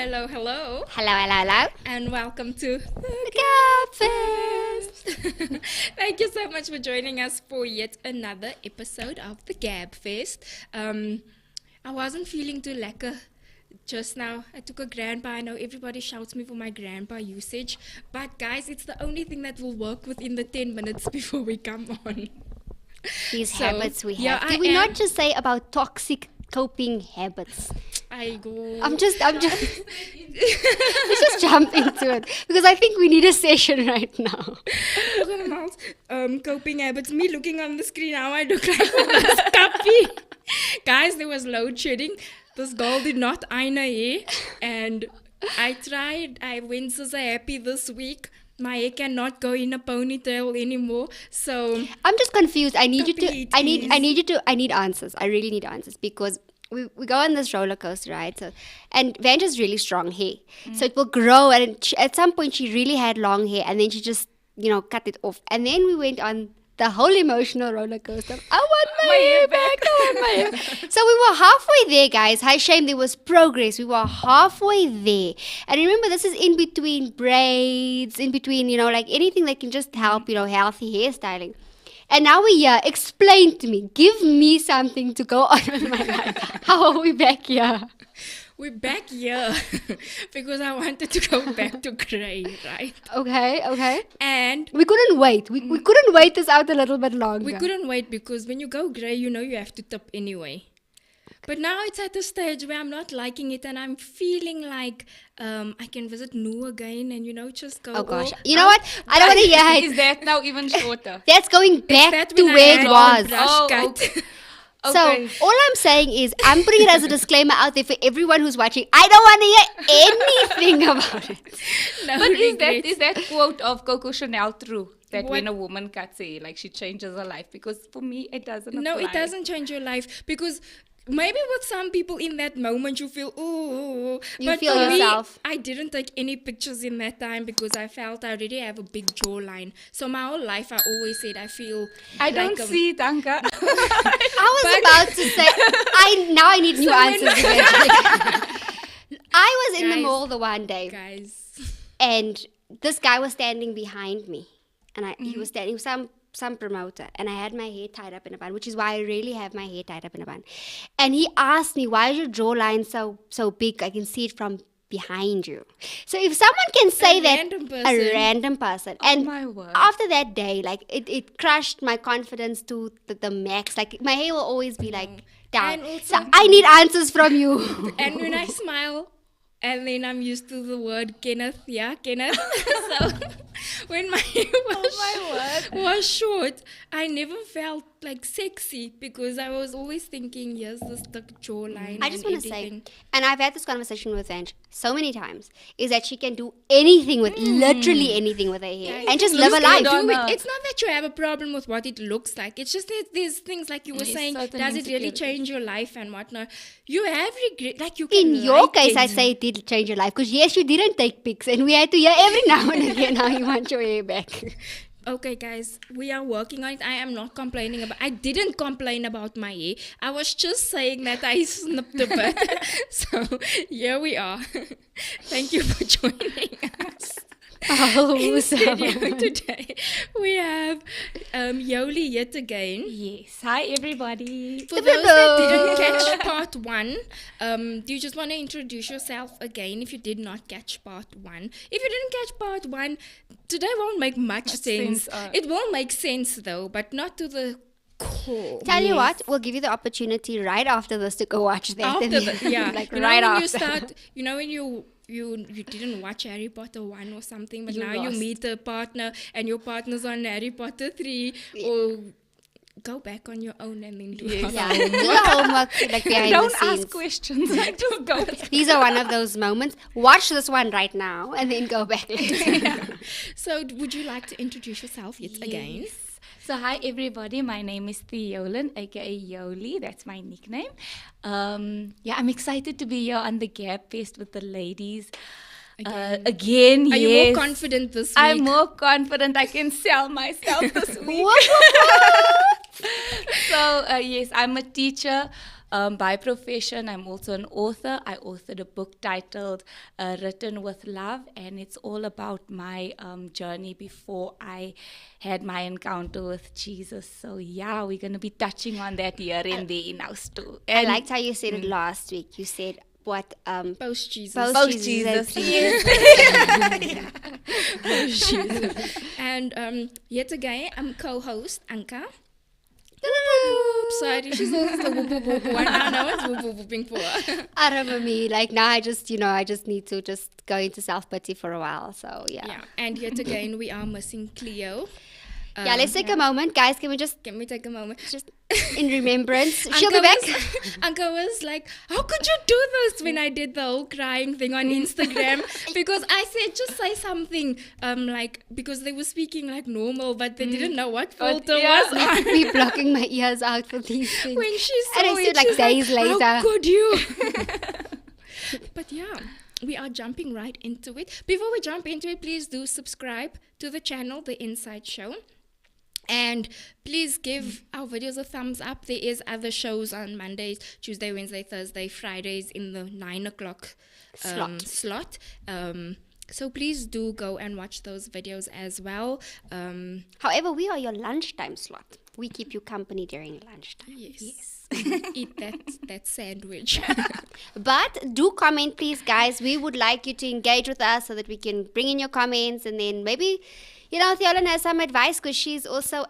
Hello, hello. Hello. And welcome to The Gabfest. Thank you so much for joining us for yet another episode of the Gabfest. I wasn't feeling too lekker just now. I took a grandpa. I know everybody shouts me for my grandpa usage. But guys, it's the only thing that will work within the 10 minutes before we come on. These habits we have. yeah, Did we not just say about toxic coping habits? I'm just let's just jump into it because I think we need a session right now. Look at my mouth. Coping habits. Me looking on the screen now, I look like this puppy. Guys, there was load shedding. This girl did not iron her hair, and I tried. I went so happy this week. My hair cannot go in a ponytail anymore. So I'm just confused. I need I need answers. I really need answers because we go on this roller coaster, right? So, and Vange has really strong hair, so it will grow. And at some point, she really had long hair, and then she just cut it off. And then we went on the whole emotional roller coaster. I want my hair back. I want my hair. So we were halfway there, guys. High shame, there was progress. We were halfway there. And remember, this is in between braids, in between, like anything that can just help, healthy hairstyling. And now we're here. Explain to me. Give me something to go on with my life. How are we back here? We're back here because I wanted to go back to grey, right? Okay. And we couldn't wait. We couldn't wait this out a little bit longer. We couldn't wait because when you go grey, you have to tip anyway. But now it's at the stage where I'm not liking it and I'm feeling like I can visit Nu again and just go. Oh gosh. You know what? I don't want to hear it. Is that now even shorter? That's going back to where it was. Okay. So all I'm saying is I'm putting it as a disclaimer out there for everyone who's watching. I don't want to hear anything about it. No but regrets. is that quote of Coco Chanel true? That when a woman cuts hair, like she changes her life? Because for me, it doesn't apply. No, it doesn't change your life because maybe with some people in that moment you feel, ooh. You feel yourself. Me, I didn't take any pictures in that time because I felt I already have a big jawline. So my whole life I always said I feel I don't see it, Anka. I was about to say, I need new answers eventually. I was in the mall the one day. Guys. And this guy was standing behind me. And he was standing, some promoter, and I had my hair tied up in a bun, which is why I really have my hair tied up in a bun. And he asked me, why is your jawline so big? I can see it from behind you. So if someone can say a random person. And my word. After that day, like it crushed my confidence to the max. Like my hair will always be like down. So I need answers from you. And when I smile, and then I'm used to the word Kenneth. So when my hair was short, I never felt like sexy because I was always thinking, yes, this thick jawline. I just want to say, and I've had this conversation with Ange so many times, is that she can do anything with, literally anything with her hair and just live a life. It's not that you have a problem with what it looks like. It's just that there's things like you were saying, does it really change your life and whatnot? You have regret, like you can. In your case, I say it did change your life because yes, you didn't take pics and we had to hear every now and again how you want your hair back. Okay, guys, we are working on it. I am not complaining about. I didn't complain about my hair. I was just saying that I snipped a bit. So here we are. Thank you for joining us. In studio today, we have Yoli yet again. Yes. Hi, everybody. For those that didn't catch part 1, do you just want to introduce yourself again if you did not catch part 1? If you didn't catch part 1, today won't make much sense. It will make sense though, but not to the core. Tell you what, we'll give you the opportunity right after this to go watch that. Like right after. You start, when you didn't watch Harry Potter 1 or something, but now you meet a partner and your partner's on Harry Potter 3 or go back on your own and then do do the homework like behind Don't the scenes. ask questions. Just go. These are one of those moments. Watch this one right now and then go back later. So would you like to introduce yourself yet again? So hi everybody, my name is Theolyn, aka Yoli, that's my nickname. I'm excited to be here on the Gabfest with the ladies. Again, Are you more confident this week? I'm more confident. I can sell myself this week. So yes, I'm a teacher. By profession, I'm also an author. I authored a book titled Written with Love, and it's all about my journey before I had my encounter with Jesus. So yeah, we're going to be touching on that here and there in our story. I liked how you said it last week. You said what Post Jesus. Post Jesus. Yes. Post Jesus. And yet again, I'm co-host Anka. Sorry, she's always the whoop whoop whoop one. Now it's whoop whoop whooping for her. I remember me. Like now I just need to just go into self-pity for a while. So Yeah, and yet again, we are missing Cleo. Yeah, let's take a moment. Guys, can we just take a moment? just in remembrance? She'll be back. Uncle was like, how could you do this when I did the whole crying thing on Instagram? Because I said, just say something, like, because they were speaking like normal, but they didn't know what filter was on. Me blocking my ears out for these things. When she saw And I it, said like she's days later. how could you? But yeah, we are jumping right into it. Before we jump into it, please do subscribe to the channel, The Inside Show. And please give our videos a thumbs up. There is other shows on Mondays, Tuesday, Wednesday, Thursday, Fridays in the 9 o'clock slot. So please do go and watch those videos as well. However, we are your lunchtime slot. We keep you company during lunchtime. Yes. Eat that sandwich. But do comment, please, guys. We would like you to engage with us so that we can bring in your comments, and then maybe, Theolyn has some advice because she's also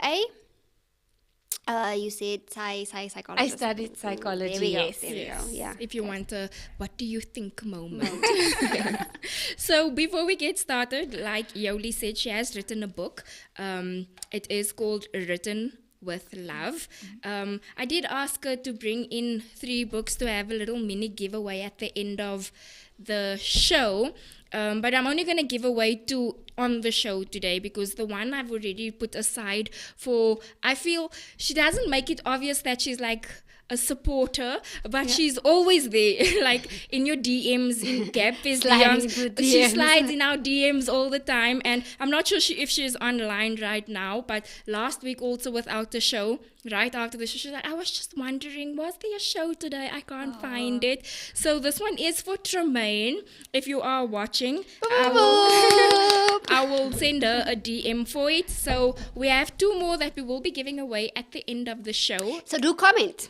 you said psychologist. I studied psychology. There we go. Yes. There we go. Yeah. If you want a what do you think moment. So before we get started, like Yoli said, she has written a book. It is called Written with Love. I did ask her to bring in 3 books to have a little mini giveaway at the end of the show. But I'm only going to give away 2 on the show today because the one I've already put aside for, I feel she doesn't make it obvious that she's like a supporter, but she's always there, like in your DMs, in Gabfest DMs. She slides in our DMs all the time, and I'm not sure if she's online right now, but last week also without the show, right after the show, she's like, I was just wondering, was there a show today? I can't find it. So this one is for Tremaine. If you are watching, I will send her a DM for it. So we have 2 more that we will be giving away at the end of the show. So do comment.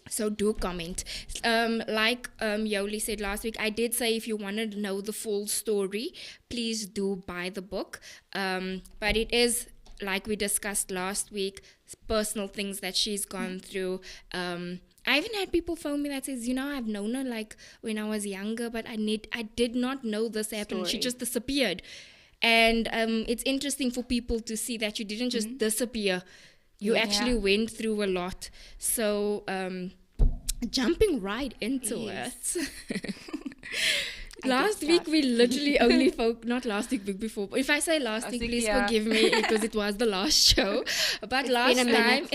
So do comment. Like Yoli said last week, I did say if you want to know the full story, please do buy the book. But it is, like we discussed last week, personal things that she's gone through. I even had people phone me that says, I've known her like when I was younger, but I did not know this happened. She just disappeared. And it's interesting for people to see that you didn't just disappear. You actually went through a lot. So jumping right into it. Last week we literally only not last week, week before. If I say last week, please forgive me because it was the last show. But last time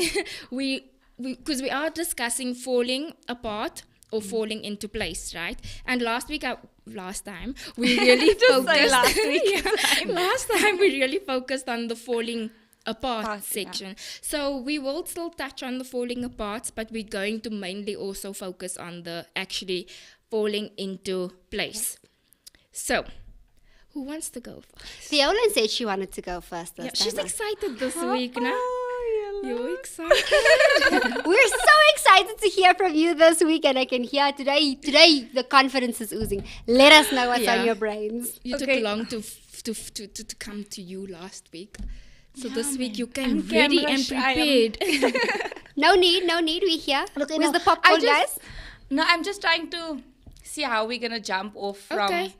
because we are discussing falling apart or falling into place, right? And last time we really focused. Last time we really focused on the falling apart section. So we will still touch on the falling apart, but we're going to mainly also focus on the actually falling into place. So who wants to go first? Theolyn said she wanted to go first. She's excited this week now. You're excited. We're so excited to hear from you this week, and I can hear today the confidence is oozing. Let us know what's on your brains. You took long to come to you last week. So this week you came ready and prepared. No need. We're here. Where's the popcorn, guys? No, I'm just trying to see how we're going to jump off from... Okay.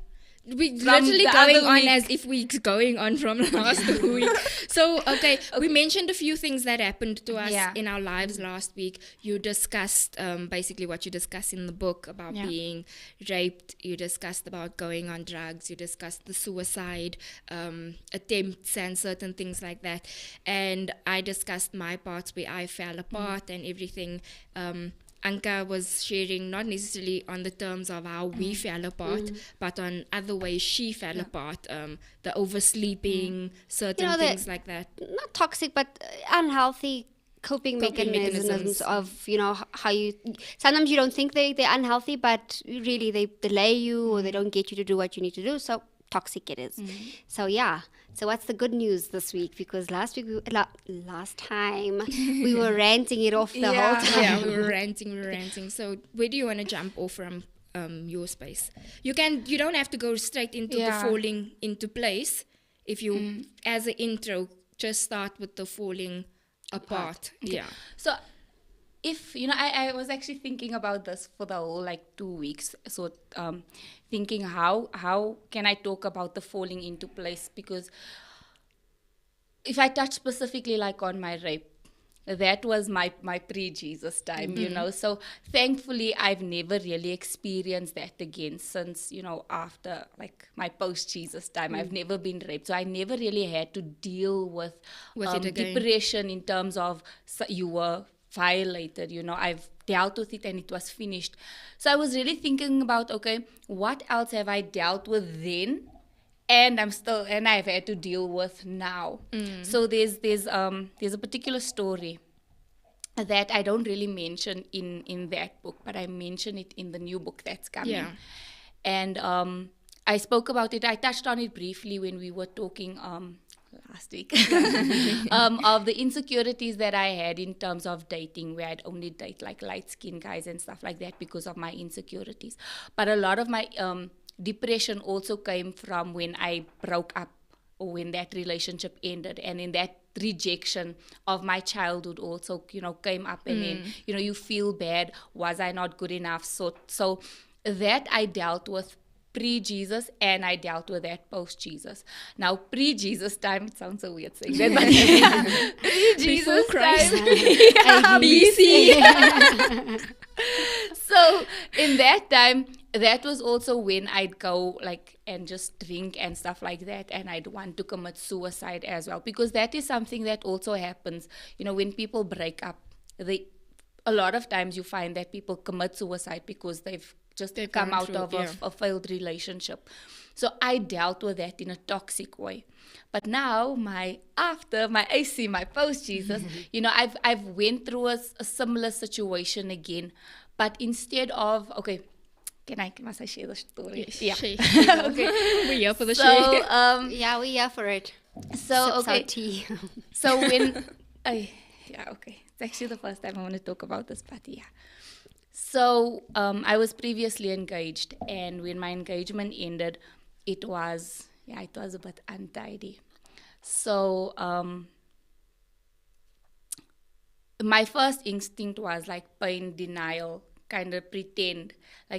We're literally going on as if we're going on from last week. So, we mentioned a few things that happened to us in our lives last week. You discussed basically what you discussed in the book about being raped. You discussed about going on drugs. You discussed the suicide attempts and certain things like that. And I discussed my parts where I fell apart and everything. Anka was sharing not necessarily on the terms of how we fell apart, but on other ways she fell apart, the oversleeping, certain things like that. Not toxic, but unhealthy coping Coping mechanisms mechanisms. of, you know, how you, sometimes you don't think they're unhealthy, but really they delay you or they don't get you to do what you need to do. So toxic it is. So yeah. So what's the good news this week? Because last week, last time, we were ranting it off the whole time. Yeah, we were ranting. So where do you want to jump off from your space? You don't have to go straight into the falling into place. If you, as an intro, just start with the falling apart. Okay. Yeah. So if, I was actually thinking about this for the whole 2 weeks. So thinking how can I talk about the falling into place? Because if I touch specifically on my rape, that was my pre-Jesus time, So thankfully, I've never really experienced that again since, after my post-Jesus time. I've never been raped. So I never really had to deal with it again. depression in terms of you were violated, I've dealt with it and it was finished. So I was really thinking about, okay, what else have I dealt with then? And I've had to deal with now. So there's a particular story that I don't really mention in that book, but I mention it in the new book that's coming. Yeah. And I spoke about it. I touched on it briefly when we were talking last week of the insecurities that I had in terms of dating, where I'd only date light-skinned guys and stuff like that because of my insecurities. But a lot of my depression also came from when I broke up or when that relationship ended, and in that rejection of my childhood also came up, and then you feel bad, was I not good enough? So that I dealt with pre-Jesus, and I dealt with that post-Jesus. Now, pre-Jesus time, it sounds so weird saying that, but pre-Jesus time, BC. So in that time, that was also when I'd go and just drink and stuff like that, and I'd want to commit suicide as well, because that is something that also happens, when people break up. A lot of times you find that people commit suicide because they've come out of a failed relationship. So I dealt with that in a toxic way. But now my post-Jesus, I've went through a similar situation again. But instead of, okay, must I share the story? Yes, Yeah. share. Okay. We're here for the So, share. Yeah, we're here for it. So, Sips our okay. tea. So when, okay. It's actually the first time I want to talk about this, but yeah. So I was previously engaged, and when my engagement ended, it was a bit untidy. So my first instinct was pain denial, kind of pretend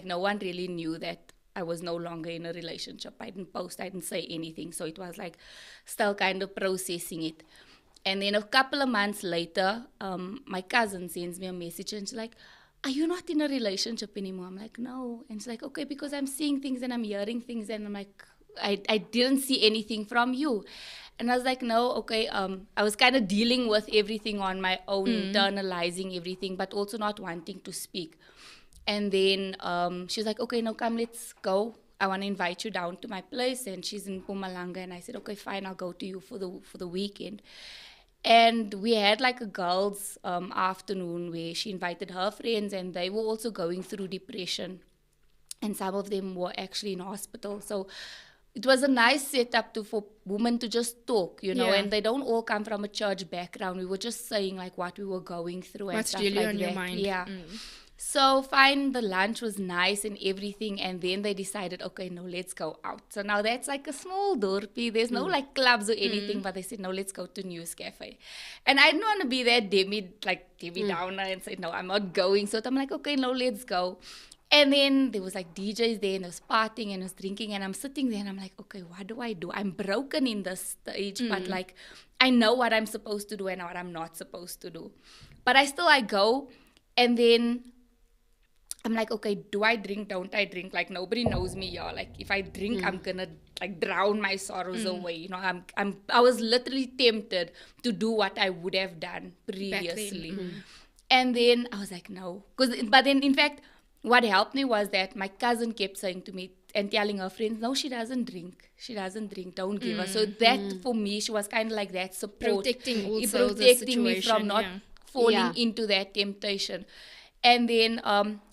no one really knew that I was no longer in a relationship. I didn't post, I didn't say anything. So it was still kind of processing it. And then a couple of months later, my cousin sends me a message, and she's like, "Are you not in a relationship anymore?" I'm like, "No." And she's like, "Okay, because I'm seeing things and I'm hearing things." And I'm like, I didn't see anything from you. And I was like, "No, okay." I was kind of dealing with everything on my own, internalizing everything, but also not wanting to speak. And then she's like, "Okay, no, come, let's go. I want to invite you down to my place." And she's in Mpumalanga. And I said, "Okay, fine, I'll go to you for the weekend." And we had a girls' afternoon where she invited her friends, and they were also going through depression. And some of them were actually in hospital. So it was a nice setup for women to just talk, and they don't all come from a church background. We were just saying what we were going through and What's stuff really like on that. your mind. Yeah. So fine, the lunch was nice and everything, and then they decided, okay, no, let's go out. So now that's a small dorpie. There's no clubs or anything, but they said, no, let's go to News Cafe. And I didn't want to be that Debbie Downer and say, no, I'm not going. So I'm like, okay, no, let's go. And then there was DJs there, and there was partying and there was drinking, and I'm sitting there and I'm like, okay, what do I do? I'm broken in this stage, but I know what I'm supposed to do and what I'm not supposed to do. But I go, and then I'm like, okay, do I drink? Don't I drink? Nobody knows me, y'all. If I drink, I'm gonna drown my sorrows away. I was literally tempted to do what I would have done previously. And then I was like, no. But then, in fact, what helped me was that my cousin kept saying to me and telling her friends, no, she doesn't drink. She doesn't drink. Don't give her. So that, for me, she was kind of like that support. Protecting me the from not falling into that temptation. And then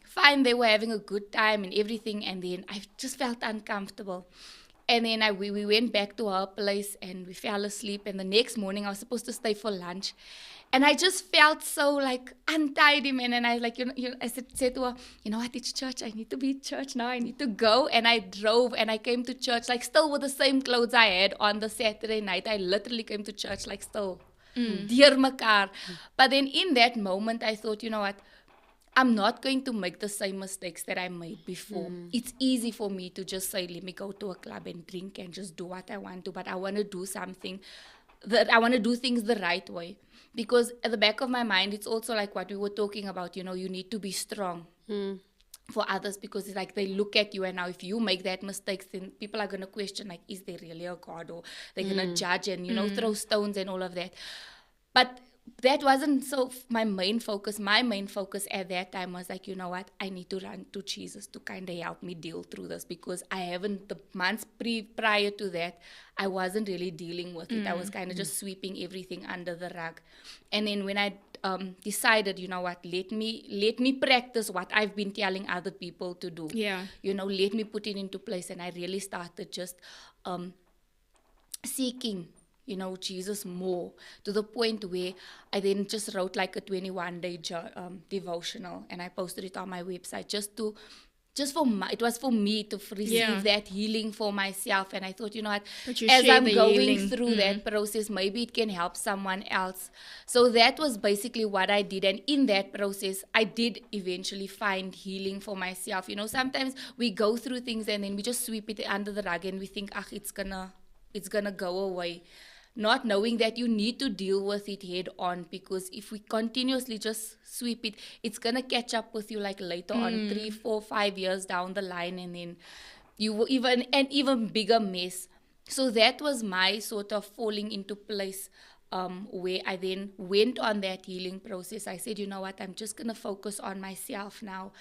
fine, they were having a good time and everything, and then I just felt uncomfortable. And then we went back to our place and we fell asleep. And the next morning I was supposed to stay for lunch. And I just felt so like untidy, man. And I like, I said to her, you know what, it's church. I need to be at church now. I need to go. And I drove and I came to church, like still with the same clothes I had on the Saturday night. I literally came to church like still dear mekaar. But then in that moment, I thought, you know what, I'm not going to make the same mistakes that I made before. It's easy for me to just say, let me go to a club and drink and just do what I want to. But I want to do something that I want to do things the right way. Because at the back of my mind, it's also like what we were talking about, you need to be strong for others, because it's like they look at you, and now if you make that mistake, then people are going to question, like, is there really a God? Or they're going to judge and, throw stones and all of that. But that wasn't so my main focus. My main focus at that time was like, you know what, I need to run to Jesus to kind of help me deal through this, because I haven't, the months prior to that, I wasn't really dealing with it. I was kind of just sweeping everything under the rug. And then when I decided, you know what, let me practice what I've been telling other people to do. Yeah. Let me put it into place. And I really started just seeking Jesus more, to the point where I then just wrote like a 21-day devotional, and I posted it on my website it was for me to receive that healing for myself. And I thought, you know what, as I'm going through that process, maybe it can help someone else. So that was basically what I did. And in that process, I did eventually find healing for myself. Sometimes we go through things and then we just sweep it under the rug and we think, it's gonna go away. Not knowing that you need to deal with it head on, because if we continuously just sweep it, it's going to catch up with you like later on, 3, 4, 5 years down the line, and then you will even bigger mess. So that was my sort of falling into place, where I then went on that healing process. I said, you know what, I'm just going to focus on myself now,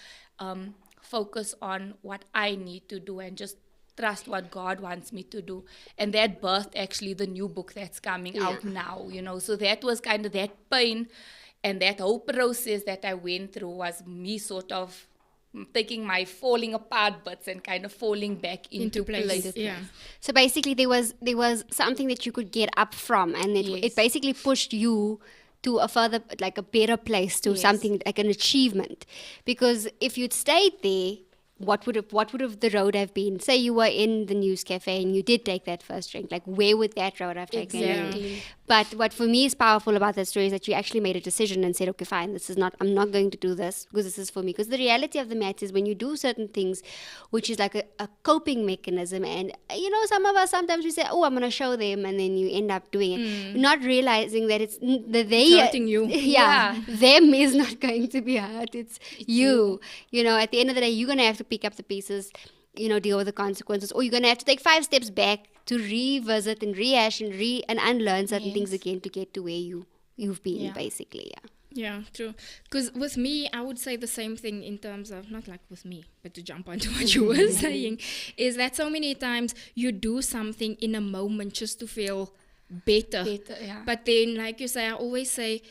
focus on what I need to do, and just trust what God wants me to do. And that birthed actually the new book that's coming out now, So that was kind of that pain, and that whole process that I went through was me sort of taking my falling apart bits and kind of falling back into place. Yeah. So basically there was something that you could get up from, and it basically pushed you to a further, like a better place, to something like an achievement. Because if you'd stayed there, what would have the road have been? Say you were in the news cafe and you did take that first drink, like where would that road have taken you? But what for me is powerful about that story is that you actually made a decision and said, okay, fine, I'm not going to do this because this is for me. Because the reality of the matter is, when you do certain things, which is like a coping mechanism, and some of us, sometimes we say, oh, I'm going to show them, and then you end up doing it, not realizing that it's hurting you. Them is not going to be hurt, it's you. At the end of the day, you're going to have to pick up the pieces, deal with the consequences, or you're going to have to take 5 steps back to revisit and rehash and unlearn certain things again to get to where you've been, basically. Yeah, true. Because with me, I would say the same thing in terms of, not like with me, but to jump onto what you were saying, is that so many times you do something in a moment just to feel better. But then, like you say, I always say,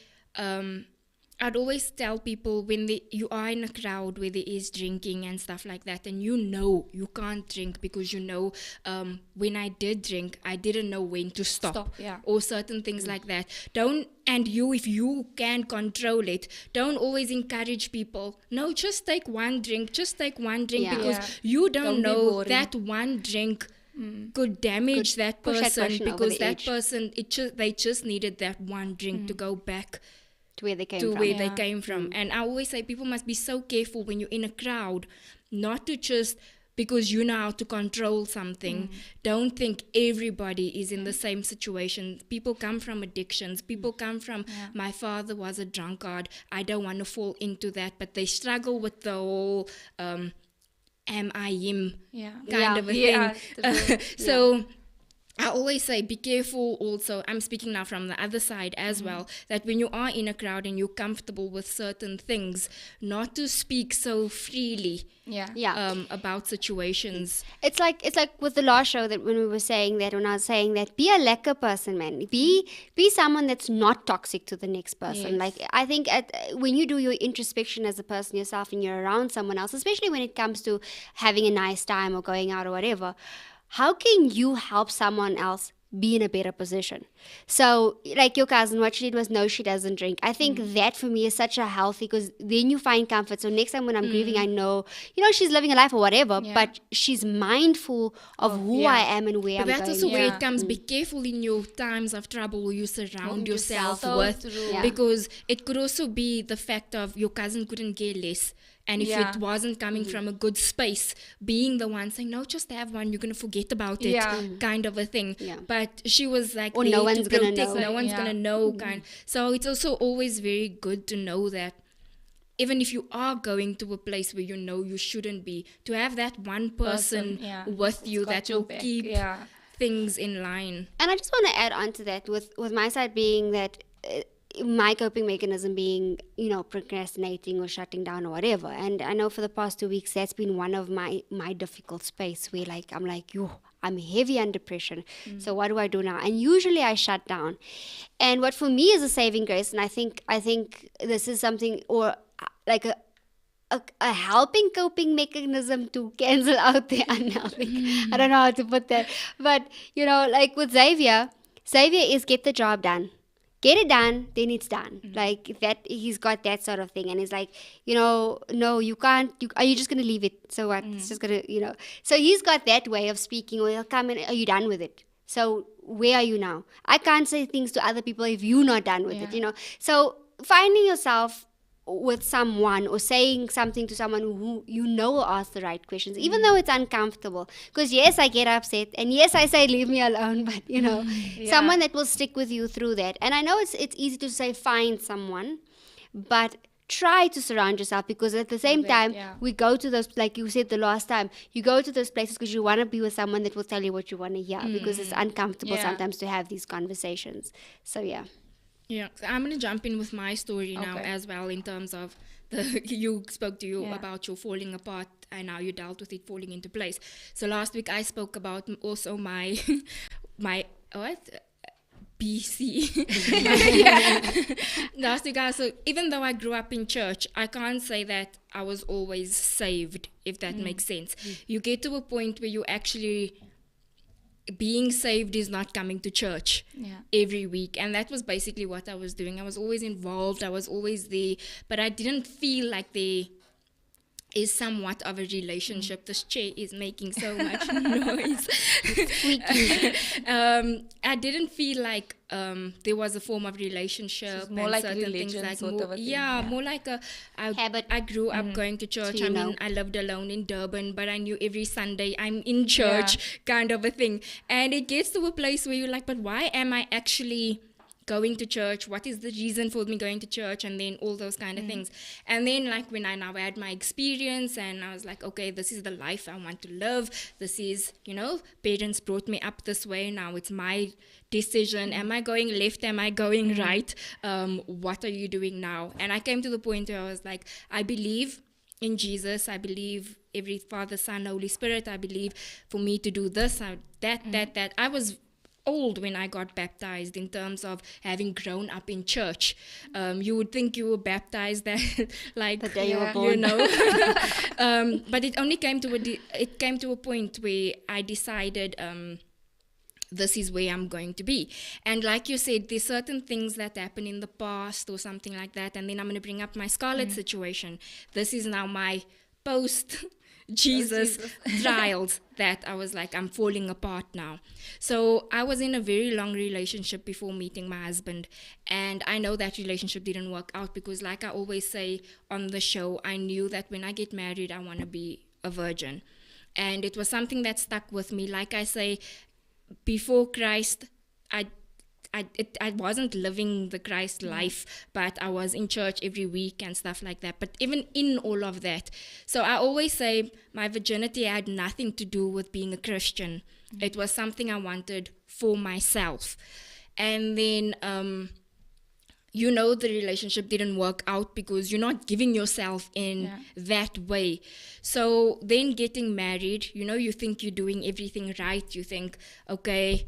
I'd always tell people, when you are in a crowd where there is drinking and stuff like that, and you can't drink because when I did drink, I didn't know when to stop. Or certain things like that. If you can control it, don't always encourage people. No, just take one drink. Because you don't know that one drink could damage that person, because that person, they just needed that one drink to go back to where they came from. And I always say, people must be so careful when you're in a crowd, not to just, because you know how to control something, don't think everybody is in the same situation. People come from addictions. People come from, my father was a drunkard, I don't want to fall into that. But they struggle with the whole am I him kind of a thing. So I always say be careful also. I'm speaking now from the other side as well, that when you are in a crowd and you're comfortable with certain things, not to speak so freely Yeah. Yeah. about situations. It's like with the last show that when we were saying that, when I was saying that, be a lekker person, man. Be someone that's not toxic to the next person. Yes. Like, I think when you do your introspection as a person yourself and you're around someone else, especially when it comes to having a nice time or going out or whatever, how can you help someone else be in a better position? So, like your cousin, what she did was, no, she doesn't drink. I think that for me is such a healthy, because then you find comfort. So next time when I'm grieving, I know, she's living a life or whatever, Yeah. but she's mindful of who I am and where But I'm that's going. also where Yeah. it comes. Be careful in your times of trouble who you surround yourself So with. true. Yeah. Because it could also be the fact of your cousin couldn't care less. And if Yeah. it wasn't coming from a good space, being the one saying, no, just have one, you're going to forget about it, Yeah. kind of a thing. Yeah. But she was like, Or there no to one's gonna protect, know. no one's Yeah. going to know, kind. So it's also always very good to know that even if you are going to a place where you know you shouldn't be, to have that one person yeah. with you Got that your will back. keep Yeah. things in line. And I just want to add on to that, with my side being that my coping mechanism being, procrastinating or shutting down or whatever. And I know for the past 2 weeks, that's been one of my difficult space where, like, I'm like, yo, I'm heavy on depression. So what do I do now? And usually I shut down. And what for me is a saving grace, and I think this is something, or like a helping coping mechanism to cancel out the unhealthy. I don't know how to put that. But, like with Xavier is get the job done. Get it done, then it's done. Like that, he's got that sort of thing. And he's like, no, you can't. Are you just going to leave it? So what? It's just going to, So he's got that way of speaking, or he'll come and, are you done with it? So where are you now? I can't say things to other people if you're not done with it. So finding yourself with someone, or saying something to someone who will ask the right questions, even though it's uncomfortable. Because yes, I get upset, and yes, I say leave me alone, but someone that will stick with you through that. And I know it's easy to say find someone, but try to surround yourself, because at the same time, we go to those, like you said the last time, you go to those places because you want to be with someone that will tell you what you want to hear, because it's uncomfortable sometimes to have these conversations. So yeah. Yeah, so I'm going to jump in with my story now as well, in terms of you spoke to you about your falling apart and how you dealt with it falling into place. So last week I spoke about also my BC. Last week, so even though I grew up in church, I can't say that I was always saved, if that makes sense. You get to a point where you actually, being saved is not coming to church every week. And that was basically what I was doing. I was always involved, I was always there, but I didn't feel like there is somewhat of a relationship. This chair is making so much noise. I didn't feel like there was a form of relationship. More and like certain religion things, like sort more, of a thing, more like a habit. I grew up going to church. So I lived alone in Durban, but I knew every Sunday I'm in church, kind of a thing. And it gets to a place where you're like, but why am I actually going to church? What is the reason for me going to church? And then all those kind of things. And then, like, when I now had my experience and I was like, okay, this is the life I want to live. This is, parents brought me up this way. Now it's my decision. Am I going left? Am I going right? What are you doing now? And I came to the point where I was like, I believe in Jesus. I believe every Father, Son, Holy Spirit. I believe for me to do this, that. I was old when I got baptized, in terms of having grown up in church. You would think you were baptized that like the day you were born. But it only came to a point where I decided this is where I'm going to be. And like you said, there's certain things that happen in the past or something like that, and then I'm going to bring up my Scarlet situation. This is now my post Jesus trials, that I was like, I'm falling apart now. So I was in a very long relationship before meeting my husband, and I know that relationship didn't work out because, like I always say on the show, I knew that when I get married, I want to be a virgin. And it was something that stuck with me. Like I say, before Christ, I wasn't living the Christ life, but I was in church every week and stuff like that. But even in all of that, so I always say my virginity had nothing to do with being a Christian. It was something I wanted for myself. And then the relationship didn't work out because you're not giving yourself in that way. So then getting married, you think you're doing everything right. You think, okay,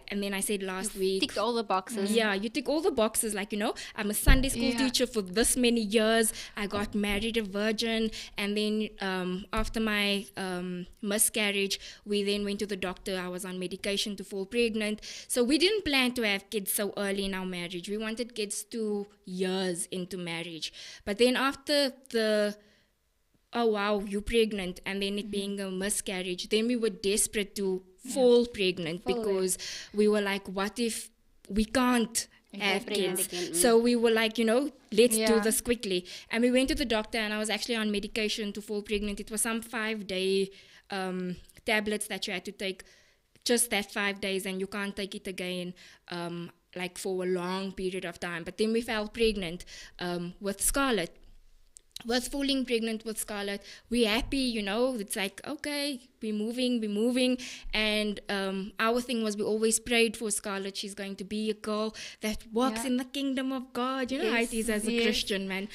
and then I said last week, Ticked all the boxes. Yeah, you tick all the boxes. I'm a Sunday school teacher for this many years. I got married a virgin. And then after my miscarriage, we then went to the doctor. I was on medication to fall pregnant. So we didn't plan to have kids so early in our marriage. We wanted kids 2 years into marriage. But then after oh wow, you're pregnant, and then it being a miscarriage, then we were desperate to fall pregnant because we were like, what if we can't have kids? Again. So we were like, let's do this quickly. And we went to the doctor, and I was actually on medication to fall pregnant. It was some 5-day tablets that you had to take just that 5 days, and you can't take it again for a long period of time. But then we fell pregnant with Scarlett. Was falling pregnant with Scarlett. We're happy, it's like, okay, we're moving. And our thing was, we always prayed for Scarlett. She's going to be a girl that walks in the kingdom of God. You know how it is as a Christian, man.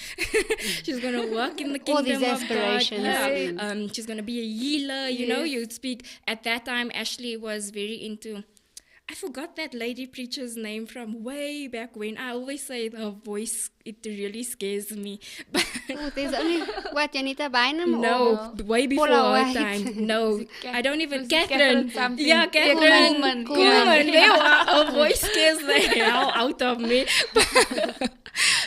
She's going to work in the kingdom of God. Yeah. She's going to be a healer, you'd speak. At that time, Ashley was very into... I forgot that lady preacher's name from way back when. I always say her voice, it really scares me. But There's only, Janita Bynum? No, way before Paula her White. time. No, I don't even... Catherine Catherine. something. Yeah, Catherine. Coleman. Coleman. There her voice scares the hell out of me.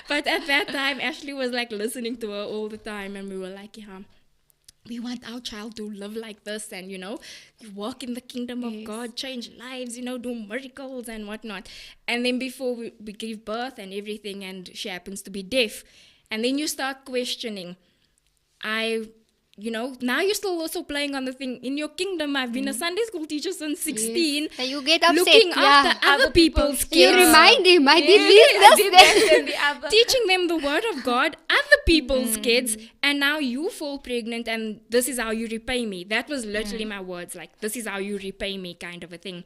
But at that time, Ashley was listening to her all the time, and we were like, yeah, we want our child to live like this, and you walk in the kingdom of God, change lives, do miracles and whatnot. And then before we give birth and everything, and she happens to be deaf, and then you start questioning. Now you're still also playing on the thing. In your kingdom, I've been a Sunday school teacher since 16. So you get upset. Looking after other people's kids. You remind him, I did this, that. Teaching them the word of God, other people's kids, and now you fall pregnant, and this is how you repay me. That was literally my words, this is how you repay me, kind of a thing.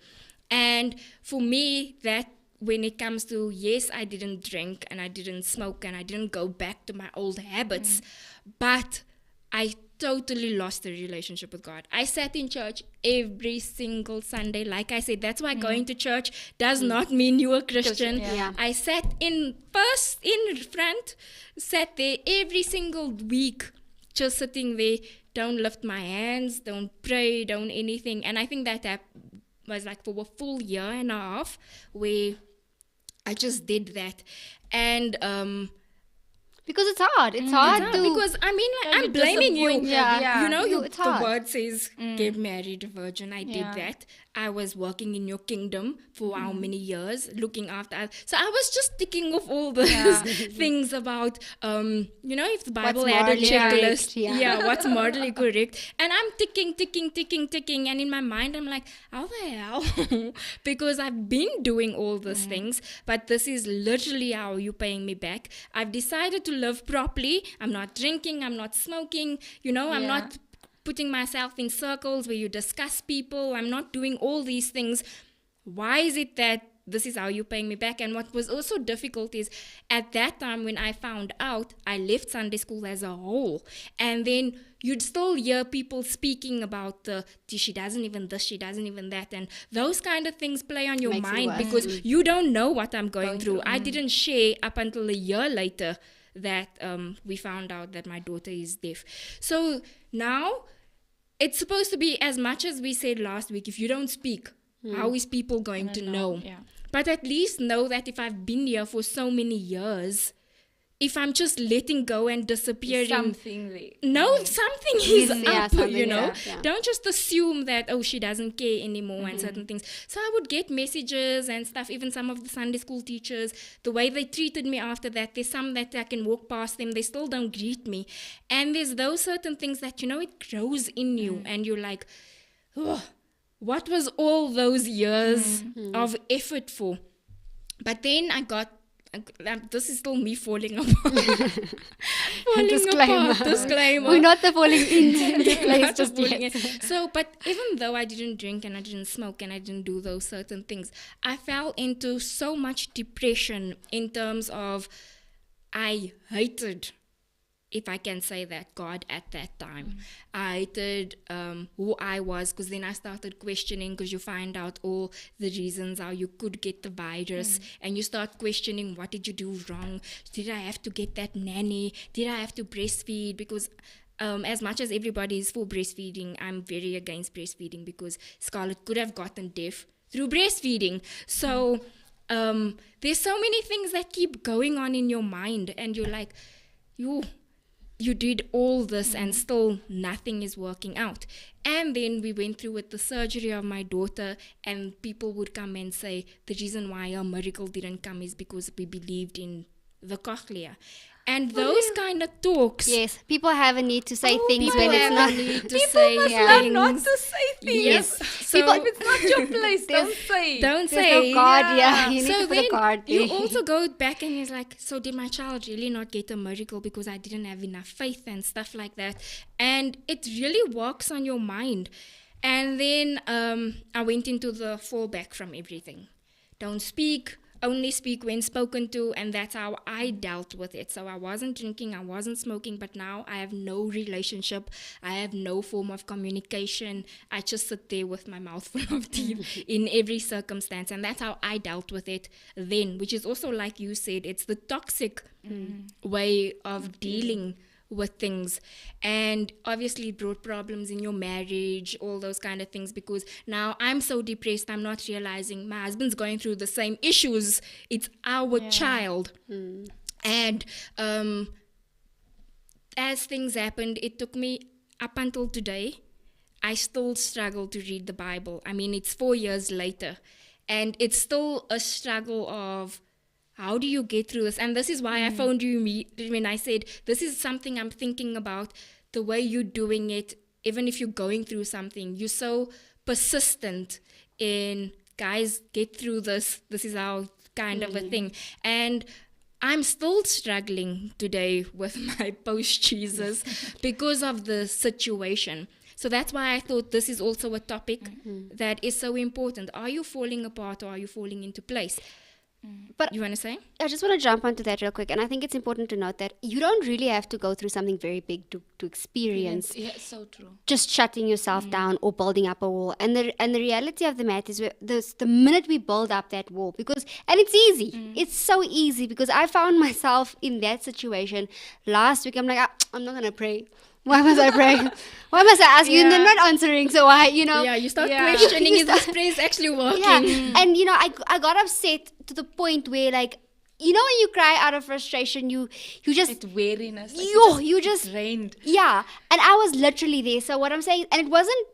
And for me, that when it comes to, yes, I didn't drink and I didn't smoke and I didn't go back to my old habits, but I totally lost the relationship with God. I sat in church every single Sunday. Like I said, that's why going to church does not mean you're a Christian. Yeah. I sat in front, sat there every single week, just sitting there, don't lift my hands, don't pray, don't anything. And I think that was for a full year and a half where I just did that. And because it's hard. It's hard to... Because, I'm blaming you. Yeah. The hard. word says, get married, virgin. I did that. I was working in your kingdom for how many years, looking after us. So I was just ticking off all those things about, if the Bible What's had a morally checklist. correct, What's morally correct. And I'm ticking. And in my mind, I'm like, how the hell? Because I've been doing all those things, but this is literally how you're paying me back. I've decided to live properly. I'm not drinking. I'm not smoking. I'm not putting myself in circles where you discuss people. I'm not doing all these things. Why is it that this is how you're paying me back? And what was also difficult is at that time when I found out, I left Sunday school as a whole. And then you'd still hear people speaking about she doesn't even this, she doesn't even that. And those kind of things play on your Makes it mind worse. because you don't know what I'm going through. I didn't share up until a year later that we found out that my daughter is deaf. So now it's supposed to be, as much as we said last week, if you don't speak, how is people going to know? Yeah. But at least know that if I've been here for so many years, if I'm just letting go and disappearing, Something there. something is up, something, Yeah. yeah. Don't just assume that, she doesn't care anymore and certain things. So I would get messages and stuff, even some of the Sunday school teachers, the way they treated me after that, there's some that I can walk past them, they still don't greet me. And there's those certain things that, it grows in you and you're like, what was all those years of effort for? But then I got, this is still me falling apart. Disclaimer. Disclaimer. We're not the falling into the place Not just falling yet. in. So, but even though I didn't drink and I didn't smoke and I didn't do those certain things, I fell into so much depression in terms of I hated, if I can say that, God at that time. I hated who I was, because then I started questioning, because you find out all the reasons how you could get the virus, and you start questioning, what did you do wrong? Did I have to get that nanny? Did I have to breastfeed? Because as much as everybody is for breastfeeding, I'm very against breastfeeding, because Scarlett could have gotten deaf through breastfeeding. So there's so many things that keep going on in your mind, and you're like, you did all this and still nothing is working out. And then we went through with the surgery of my daughter, and people would come and say the reason why our miracle didn't come is because we believed in the cochlea. And those kind of talks. Yes, people have a need to say things when it's People not. need to People say must things. learn not to say things. Yes. So If it's not your place, don't say. don't There's say. no guard, yeah. You need So to put a then guard you there. also go back and it's like, so did my child really not get a miracle because I didn't have enough faith and stuff like that? And it really works on your mind. And then I went into the fallback from everything. Don't speak, only speak when spoken to, and that's how I dealt with it. So I wasn't drinking, I wasn't smoking, but now I have no relationship, I have no form of communication. I just sit there with my mouth full of teeth in every circumstance, and that's how I dealt with it then, which is also, like you said, it's the toxic way of dealing with things. And obviously it brought problems in your marriage, all those kind of things, because now I'm so depressed, I'm not realizing my husband's going through the same issues. It's our child. And as things happened, it took me up until today, I still struggle to read the Bible. I mean, it's 4 years later, and it's still a struggle of, how do you get through this? And this is why I phoned you when I said, this is something I'm thinking about, the way you're doing it, even if you're going through something. You're so persistent in, guys, get through this. This is our kind of a thing. And I'm still struggling today with my post-Jesus because of the situation. So that's why I thought this is also a topic that is so important. Are you falling apart, or are you falling into place? But You want to say? I just want to jump onto that real quick, and I think it's important to note that you don't really have to go through something very big to experience Yeah, so true. just shutting yourself down or building up a wall. And the reality of the matter is, the minute we build up that wall, and it's easy, it's so easy, because I found myself in that situation last week. I'm like, I'm not gonna pray. Why must I pray? Why must I ask you? And they're not answering. So Yeah, you start questioning, is this prayer actually working? Yeah, and I got upset to the point where, like, when you cry out of frustration, you just It's weariness. Like you just drained. yeah. And I was literally there. So what I'm saying, and it wasn't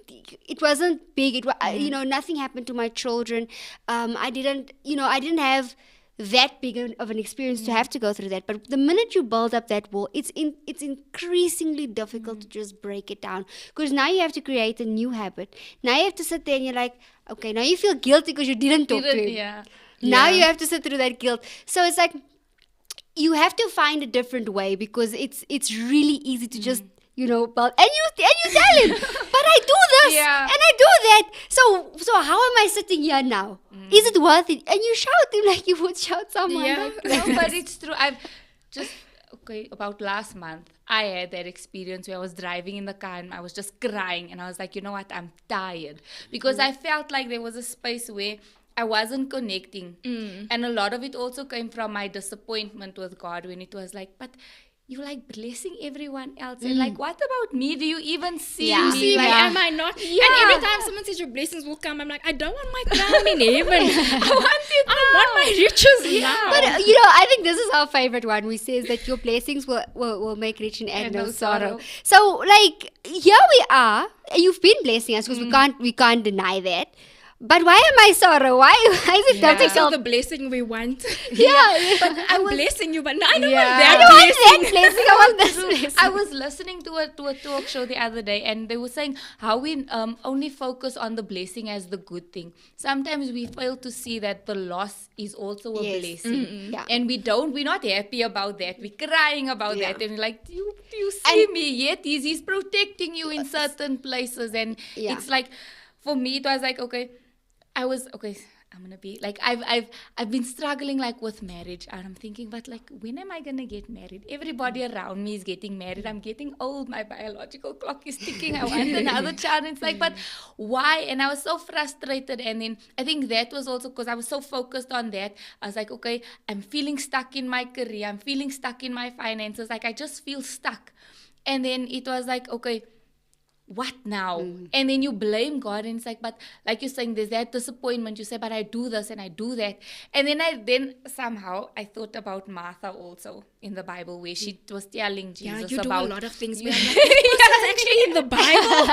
big. It was nothing happened to my children. I didn't have that big of an experience to have to go through that. But the minute you build up that wall, it's increasingly difficult to just break it down, because now you have to create a new habit. Now you have to sit there and you're like, okay, now you feel guilty because you didn't talk to him. Yeah. Now you have to sit through that guilt. So it's like you have to find a different way, because it's really easy to just build, and you tell him, but I do this and I do that. So how am I sitting here now? Is it worth it? And you shout him like you would shout someone. Yeah. Like, No, but it's true. I've just about last month, I had that experience where I was driving in the car and I was just crying, and I was like, you know what, I'm tired, because I felt like there was a space where I wasn't connecting, and a lot of it also came from my disappointment with God, when it was like, but you like blessing everyone else, and like, what about me? Do you even see Yeah. me? See, Like, am I not? And every time someone says your blessings will come, I'm like, I don't want my crown in heaven. I want my riches now. but I think this is our favorite one. We says that your blessings will make rich and add And no no sorrow. sorrow. So like, here we are. You've been blessing us, because we can't deny that. but why am I sorrow? Why is it That is difficult? not the blessing we want. Yeah. I'm blessing you, but no, I don't Yeah. want I that don't want blessing. that blessing. I want this blessing. I was listening to a talk show the other day, and they were saying how we only focus on the blessing as the good thing. Sometimes we fail to see that the loss is also a Yes. blessing, Yeah. and we're not happy about that. We're crying about Yeah. that, and we're like, do you see me? Yet he's protecting you in certain places, and Yeah. it's like, for me, it was like, okay. I'm gonna be like, I've been struggling like with marriage, and I'm thinking, but like, when am I gonna get married? Everybody around me is getting married. I'm getting old. My biological clock is ticking. I want another child. And it's like, but why? And I was so frustrated. And then I think that was also because I was so focused on that. I was like, okay, I'm feeling stuck in my career. I'm feeling stuck in my finances. Like, I just feel stuck. And then it was like, okay, what now? And then you blame God, and it's like, but like you're saying, there's that disappointment. You say, but I do this and I do that. And then somehow I thought about Martha also in the Bible, where she was telling Yeah, Jesus you do about a lot of things. But I'm like, this is actually in the Bible.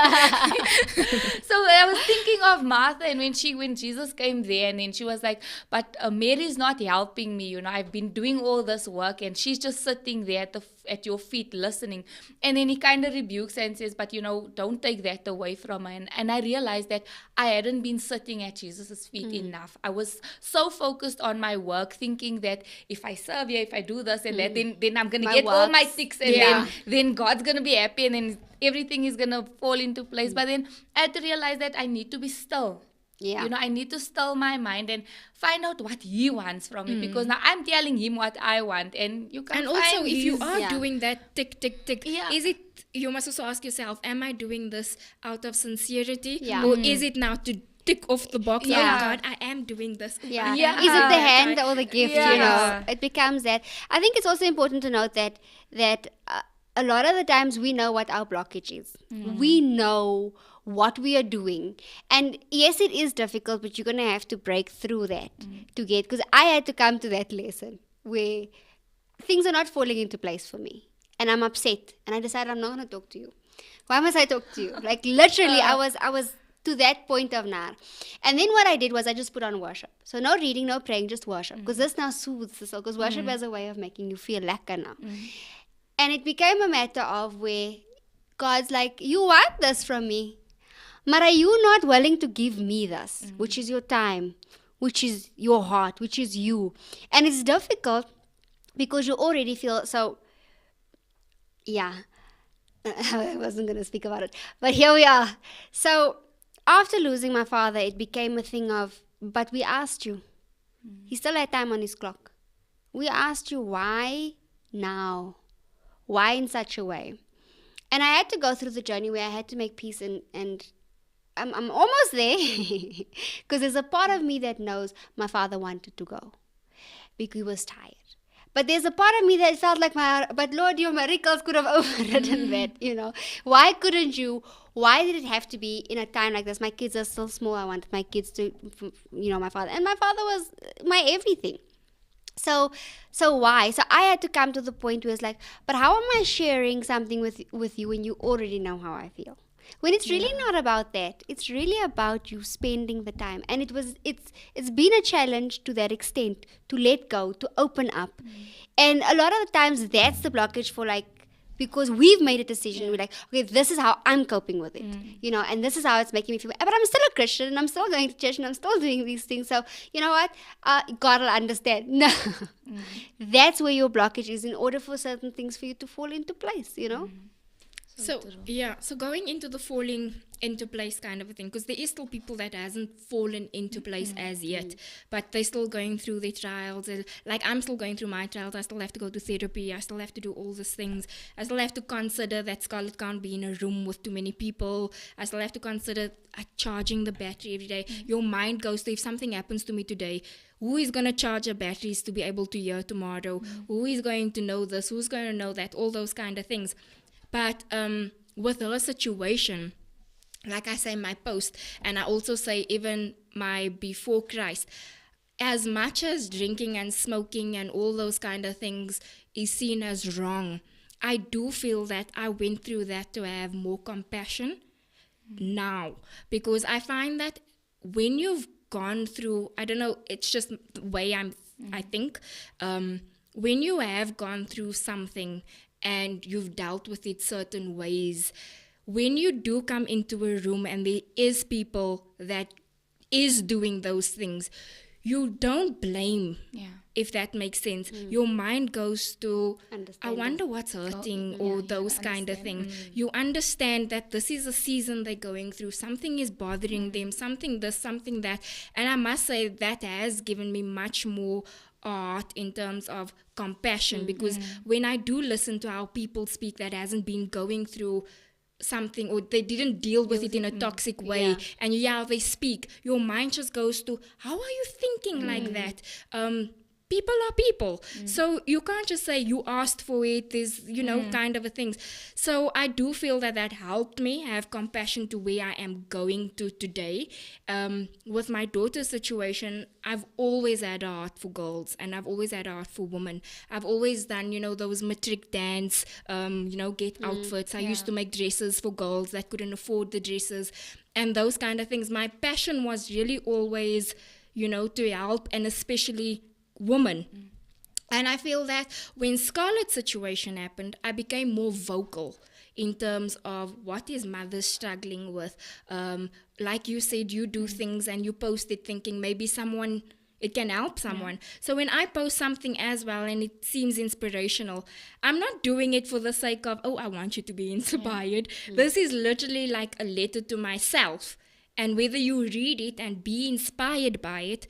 So I was thinking of Martha, and when Jesus came there, and then she was like, but Mary's not helping me, I've been doing all this work, and she's just sitting there at your feet listening. And then he kind of rebukes her and says, but don't take that away from her. And I realized that I hadn't been sitting at Jesus' feet enough. I was so focused on my work, thinking that if I serve here, if I do this and that, then I'm gonna My get all my works. ticks, and then God's gonna be happy, and then everything is gonna fall into place. But then I had to realize that I need to be still. Yeah. I need to still my mind and find out what he wants from me, because now I'm telling him what I want, and you can't And also, find if you his- are Yeah. doing that tick, tick, tick, Yeah. is it, you must also ask yourself, am I doing this out of sincerity? Yeah. Or is it now to tick off the box? Yeah. Oh God, I am doing this. Yeah. I Yeah. am Is it doing the that. hand or the gift? Yeah. It becomes that. I think it's also important to note that a lot of the times we know what our blockage is. We know what we are doing, and yes, it is difficult, but you're gonna have to break through that to get. Because I had to come to that lesson where things are not falling into place for me, and I'm upset, and I decided I'm not gonna talk to you. Why must I talk to you? Like literally, I was to that point of now. And then what I did was I just put on worship. So no reading, no praying, just worship. Because this now soothes the soul. Because worship has a way of making you feel lekker now. And it became a matter of where God's like, you want this from me. But are you not willing to give me this? Which is your time, which is your heart, which is you. And it's difficult because you already feel so, yeah. I wasn't going to speak about it. But here we are. So after losing my father, it became a thing of, but we asked you. He still had time on his clock. We asked you, why now? Why in such a way? And I had to go through the journey where I had to make peace, and I'm almost there. Because there's a part of me that knows my father wanted to go because he was tired. But there's a part of me that felt like but Lord, your miracles could have overridden that, Why couldn't you? Why did it have to be in a time like this? My kids are still small. I wanted my kids to, my father. And my father was my everything. So why? So I had to come to the point where it's like, but how am I sharing something with you when you already know how I feel? When it's really not about that. It's really about you spending the time. And it's been a challenge to that extent, to let go, to open up. And a lot of the times that's the blockage for because we've made a decision. We're like, okay, this is how I'm coping with it, and this is how it's making me feel. But I'm still a Christian, and I'm still going to church, and I'm still doing these things. So you know what? God will understand. No, that's where your blockage is. In order for certain things for you to fall into place, So going into the falling into place kind of a thing, because there is still people that hasn't fallen into place as yet, but they're still going through their trials. Like I'm still going through my trials. I still have to go to therapy. I still have to do all these things. I still have to consider that Scarlett can't be in a room with too many people. I still have to consider charging the battery every day. Your mind goes to, if something happens to me today, who is going to charge our batteries to be able to hear tomorrow? Who is going to know this? Who's going to know that? All those kind of things. But with her situation, like I say in my post, and I also say even my before Christ, as much as drinking and smoking and all those kind of things is seen as wrong, I do feel that I went through that to have more compassion now. Because I find that when you've gone through, I don't know, it's just the way I think, when you have gone through something and you've dealt with it certain ways, when you do come into a room and there is people that is doing those things, you don't blame, if that makes sense. Your mind goes to, I wonder what's hurting, or those kind of things. You understand that this is a season they're going through. Something is bothering them, something this, something that. And I must say that has given me much more art in terms of compassion, because when I do listen to how people speak that hasn't been going through something, or they didn't deal with it in a toxic way, and how they speak, your mind just goes to, how are you thinking like that? People are people. So you can't just say you asked for it, is, kind of a thing. So I do feel that helped me have compassion to where I am going to today. With my daughter's situation, I've always had a heart for girls, and I've always had a heart for women. I've always done, those matric dance, get outfits. I used to make dresses for girls that couldn't afford the dresses and those kind of things. My passion was really always, to help, and especially woman. And I feel that when Scarlett's situation happened, I became more vocal in terms of what is mothers struggling with. Like you said, you do things and you post it thinking maybe it can help someone. So when I post something as well and it seems inspirational, I'm not doing it for the sake of, I want you to be inspired. This is literally like a letter to myself. And whether you read it and be inspired by it,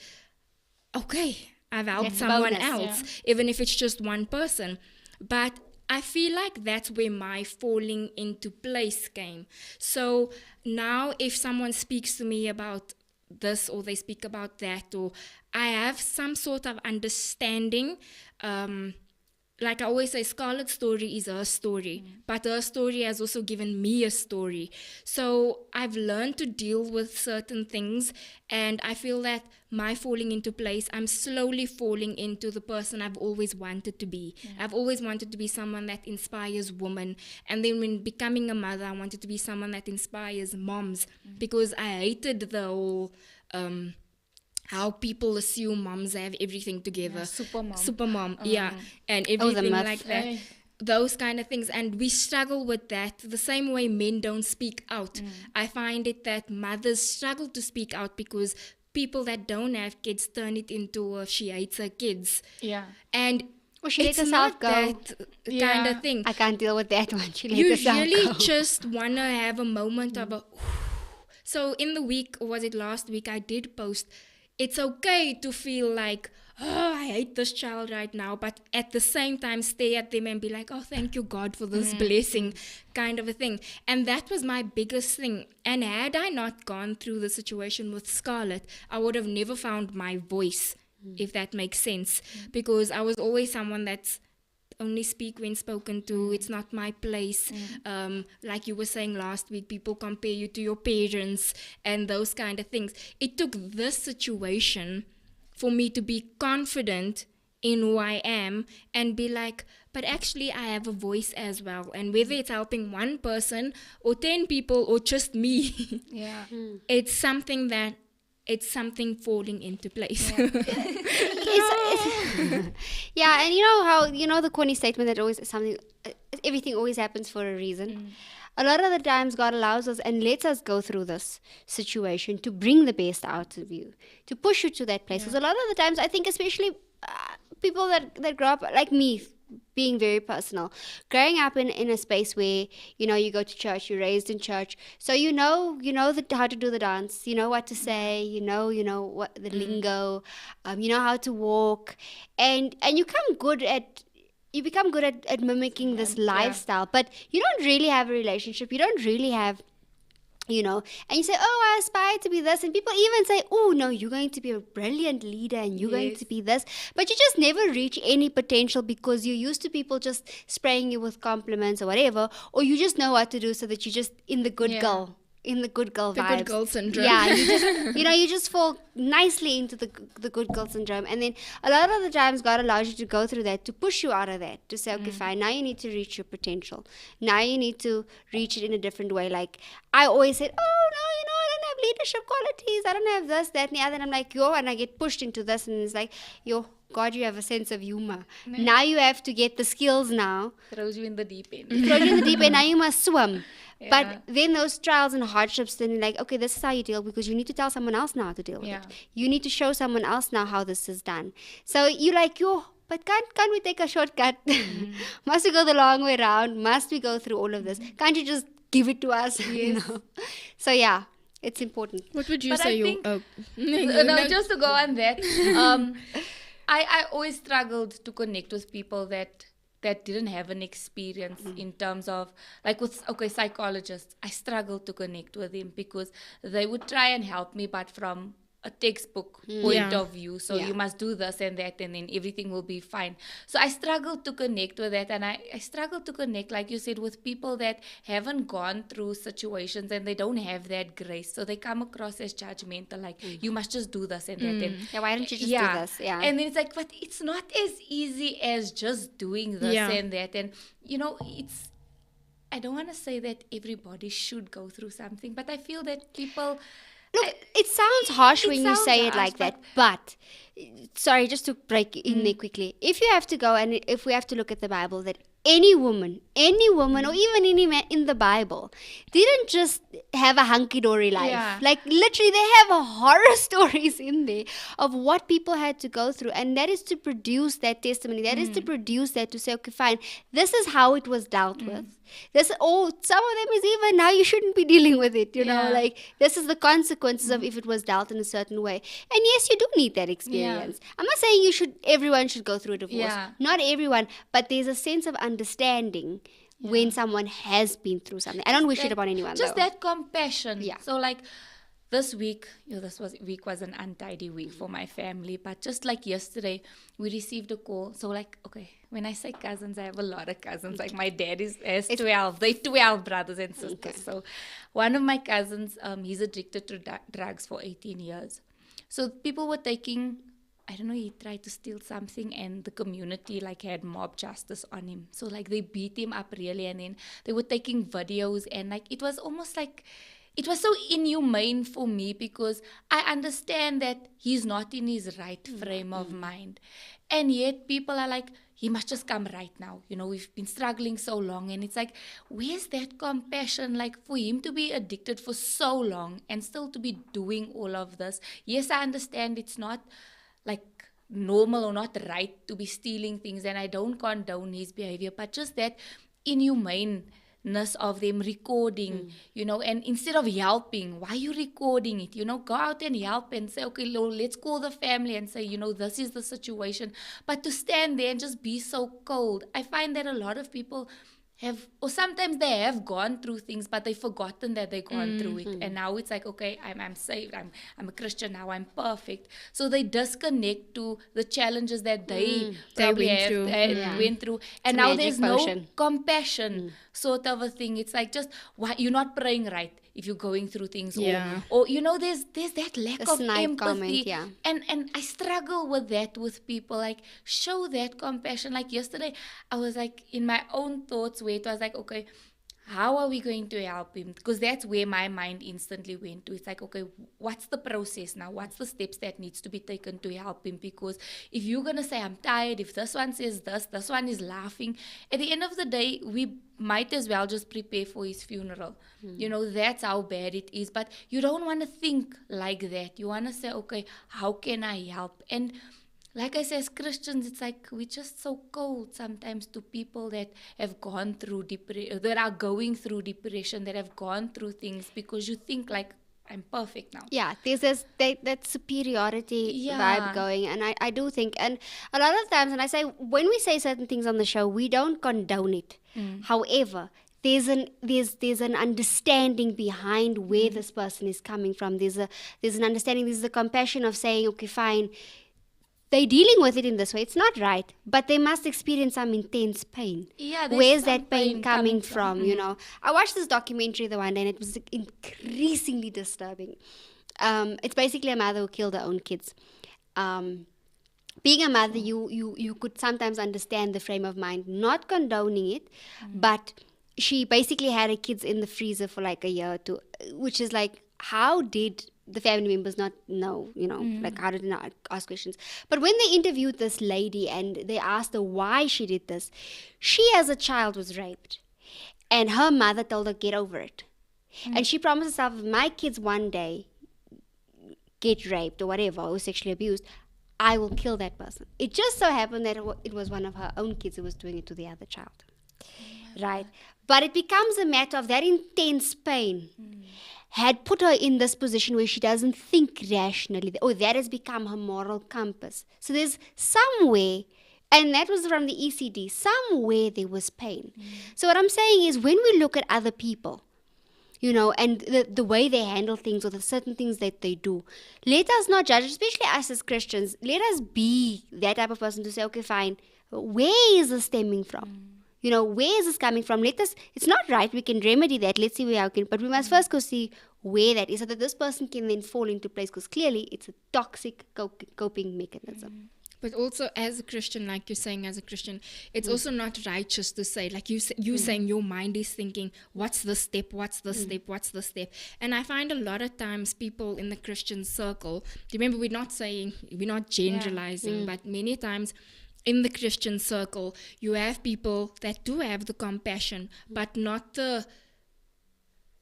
okay, I've helped someone else, even if it's just one person. But I feel like that's where my falling into place came. So now if someone speaks to me about this, or they speak about that, or I have some sort of understanding, like I always say, Scarlett's story is her story, but her story has also given me a story. So I've learned to deal with certain things, and I feel that my falling into place, I'm slowly falling into the person I've always wanted to be. I've always wanted to be someone that inspires women, and then when becoming a mother, I wanted to be someone that inspires moms, because I hated the whole how people assume moms have everything together. Super mom, and everything like that. Those kind of things. And we struggle with that the same way men don't speak out. I find it that mothers struggle to speak out because people that don't have kids turn it into she hates her kids. And or she it's lets herself not go. That kind of thing. I can't deal with that one. She You lets herself really go. just want to have a moment of a... So in the week, or was it last week, I did post, it's okay to feel like, I hate this child right now, but at the same time stay at them and be like, thank you God for this blessing, kind of a thing. And that was my biggest thing. And had I not gone through the situation with Scarlett, I would have never found my voice, if that makes sense, because I was always someone that's only speak when spoken to. It's not my place. Like you were saying last week, people compare you to your parents and those kind of things. It took this situation for me to be confident in who I am and be like, but actually I have a voice as well. And whether it's helping one person or 10 people or just me, it's something falling into place. Yeah, and you know how, the corny statement that always something, everything always happens for a reason. A lot of the times God allows us and lets us go through this situation to bring the best out of you, to push you to that place. Because a lot of the times, I think especially people that grow up, like me, being very personal, growing up in a space where, you go to church, you're raised in church, so you know how to do the dance, you know what to say, you know what the lingo, you know how to walk, and you become good at mimicking this lifestyle, but you don't really have a relationship, you don't really have, and you say, I aspire to be this, and people even say, no, you're going to be a brilliant leader and you're going to be this, but you just never reach any potential because you're used to people just spraying you with compliments or whatever, or you just know what to do so that you're just in the good girl vibes. The good girl syndrome. Yeah, you just, you just fall nicely into the good girl syndrome. And then a lot of the times God allows you to go through that to push you out of that, to say, okay, fine, now you need to reach your potential. Now you need to reach it in a different way. Like I always said, no, I don't have leadership qualities. I don't have this, that, and the other. And I'm like, yo, and I get pushed into this, and it's like, yo, God, you have a sense of humor. Now you have to get the skills now. Throws you in the deep end. Throw you in the deep end, now you must swim. Yeah. But then those trials and hardships, then you're like, okay, this is how you deal, because you need to tell someone else now how to deal with it. You need to show someone else now how this is done. So you're like, yo, but can't we take a shortcut? Must we go the long way around? Must we go through all of this? Can't you just give it to us? You know? So yeah, it's important. What would you But say? I think- No, just to go on that, I always struggled to connect with people that didn't have an experience in terms of, like with, psychologists. I struggled to connect with them because they would try and help me, but from a textbook point of view. So you must do this and that, and then everything will be fine. So I struggled to connect with that, and I struggled to connect, like you said, with people that haven't gone through situations and they don't have that grace. So they come across as judgmental, like you must just do this and that. And Yeah, why don't you just do this? Yeah. and then it's like, but it's not as easy as just doing this and that. And I don't want to say that everybody should go through something, but I feel that people. Look, it sounds harsh it when you sounds say it harsh, like that, but sorry, just to break in there quickly. If you have to go and if we have to look at the Bible, that any woman or even any man in the Bible didn't just have a hunky-dory life. Yeah. Like literally they have a horror stories in there of what people had to go through, and that is to produce that testimony. That is to produce that, to say, okay, fine, this is how it was dealt with. Some of them is even now you shouldn't be dealing with it, you know, like this is the consequences of if it was dealt in a certain way. And yes, you do need that experience. I'm not saying everyone should go through a divorce. Not everyone, but there's a sense of understanding when someone has been through something. I don't wish it upon anyone. Just though. that compassion. Yeah. So like this week, was an untidy week for my family. But just like yesterday, we received a call. So like, okay, when I say cousins, I have a lot of cousins. Like my dad has 12. They 12 brothers and sisters. Okay. So one of my cousins, he's addicted to drugs for 18 years. So people were taking, I don't know, he tried to steal something and the community like had mob justice on him. So like they beat him up really, and then they were taking videos, and like it was almost like, it was so inhumane for me because I understand that he's not in his right frame of mind. And yet people are like, he must just come right now. You know, we've been struggling so long. And it's like, where's that compassion? Like for him to be addicted for so long and still to be doing all of this. Yes, I understand it's not like normal or not right to be stealing things, and I don't condone his behavior, but just that inhumaneness of them recording, you know, and instead of helping, why are you recording it? You know, go out and help and say, okay, Lord, let's call the family and say, you know, this is the situation. But to stand there and just be so cold, I find that a lot of people have, or sometimes they have gone through things, but they've forgotten that they've gone through it. And now it's like, okay, I'm saved, I'm a Christian now, I'm perfect. So they disconnect to the challenges that they probably went through. And now there's no compassion sort of a thing. It's like, just, why you're not praying right if you're going through things, or you know, there's that lack of empathy, and I struggle with that with people. Like, show that compassion. Like yesterday, I was like in my own thoughts where it was like, okay, how are we going to help him? Because that's where my mind instantly went to. It's like, okay, what's the process now? What's the steps that needs to be taken to help him? Because if you're going to say, I'm tired, if this one says this one is laughing, at the end of the day, we might as well just prepare for his funeral. You know, that's how bad it is. But you don't want to think like that. You want to say, okay, how can I help? And like I say, as Christians, it's like we're just so cold sometimes to people that have gone through depression, that are going through depression, that have gone through things, because you think like, I'm perfect now. Yeah, there's that superiority vibe going, and I do think, and a lot of times, and I say, when we say certain things on the show, we don't condone it. However, there's an understanding behind where this person is coming from. There's an understanding. There's the compassion of saying, okay, fine, they're dealing with it in this way. It's not right, but they must experience some intense pain. Yeah, where's that pain coming from? You know, I watched this documentary the one day, and it was increasingly disturbing. It's basically a mother who killed her own kids. Being a mother, you could sometimes understand the frame of mind, not condoning it, but she basically had her kids in the freezer for like a year or two, which is like, how did the family members not know, like how did they not ask questions? But when they interviewed this lady and they asked her why she did this, she as a child was raped. And her mother told her, get over it. And she promised herself, if my kids one day get raped or whatever, or sexually abused, I will kill that person. It just so happened that it was one of her own kids who was doing it to the other child. Right? But it becomes a matter of that intense pain had put her in this position where she doesn't think rationally. Oh, that has become her moral compass. So there's somewhere, and that was from the ECD, somewhere there was pain. So what I'm saying is, when we look at other people, and the way they handle things or the certain things that they do, let us not judge, especially us as Christians. Let us be that type of person to say, okay, fine, where is this stemming from? Where is this coming from? It's not right, we can remedy that, let's see where we can, but we must first go see where that is, so that this person can then fall into place, because clearly it's a toxic coping mechanism. But also, as a Christian, like you're saying, as a Christian, it's also not righteous to say, like you saying, your mind is thinking, what's the step, what's the step, what's the step? And I find a lot of times people in the Christian circle, remember, we're not generalizing, but many times in the Christian circle, you have people that do have the compassion, but not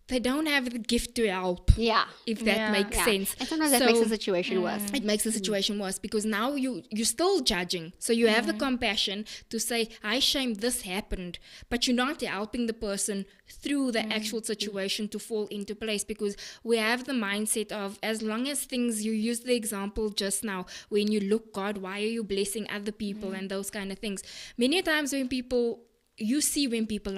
they don't have the gift to help. Yeah. If that makes sense. And sometimes that makes the situation worse. It makes the situation worse, because now you're still judging. So you have the compassion to say, I shame this happened, but you're not helping the person through the actual situation to fall into place, because we have the mindset of, as long as things, you use the example just now, when you look, God, why are you blessing other people and those kind of things. Many times when people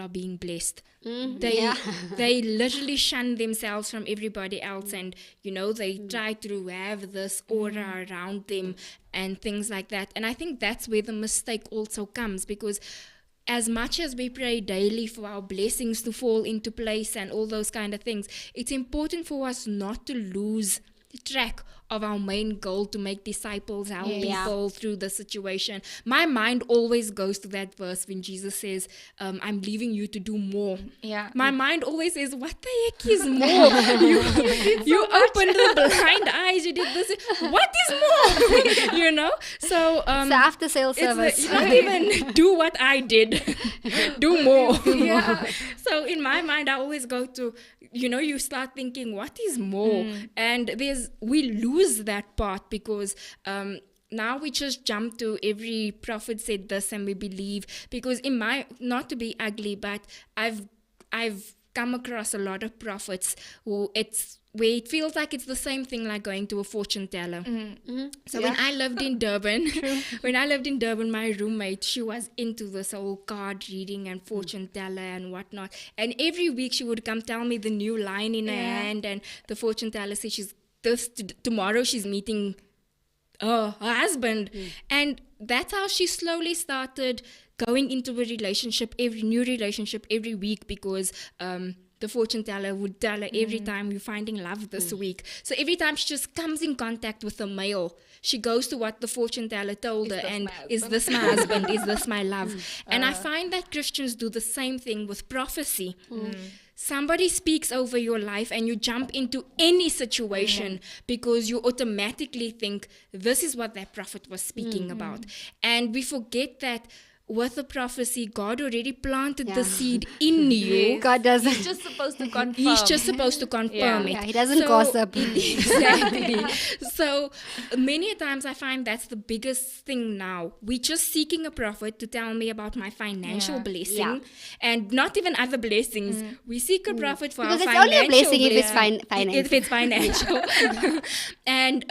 are being blessed, they literally shun themselves from everybody else, and they try to have this aura around them and things like that. And I think that's where the mistake also comes, because as much as we pray daily for our blessings to fall into place and all those kind of things, it's important for us not to lose track of our main goal, to make disciples, help people through the situation. My mind always goes to that verse when Jesus says, I'm leaving you to do more. My mind always says, what the heck is more? you opened the blind eyes, you did this, what is more? So after sales service, not even do what I did, do more. So in my mind, I always go to, you start thinking, what is more? And we lose that part, because now we just jump to every prophet said this and we believe, because not to be ugly, but I've come across a lot of prophets where it feels like it's the same thing like going to a fortune teller. So when I lived in Durban, my roommate, she was into this whole card reading and fortune teller and whatnot. And every week she would come tell me the new line in her hand, and the fortune teller says tomorrow she's meeting her husband. And that's how she slowly started going into a new relationship every week, because the fortune teller would tell her every time, you're finding love this week. So every time she just comes in contact with a male, she goes to what the fortune teller told her, and is this my husband? Is this my love? And I find that Christians do the same thing with prophecy. Somebody speaks over your life and you jump into any situation because you automatically think this is what that prophet was speaking about. And we forget that with the prophecy, God already planted the seed in you. God doesn't. He's just supposed to confirm. He's just supposed to confirm it. Yeah, he doesn't gossip. Exactly. So many times I find that's the biggest thing now. We're just seeking a prophet to tell me about my financial blessing, and not even other blessings. We seek a prophet for because our it's only financial a blessing if it's blessing. financial. If it's financial. And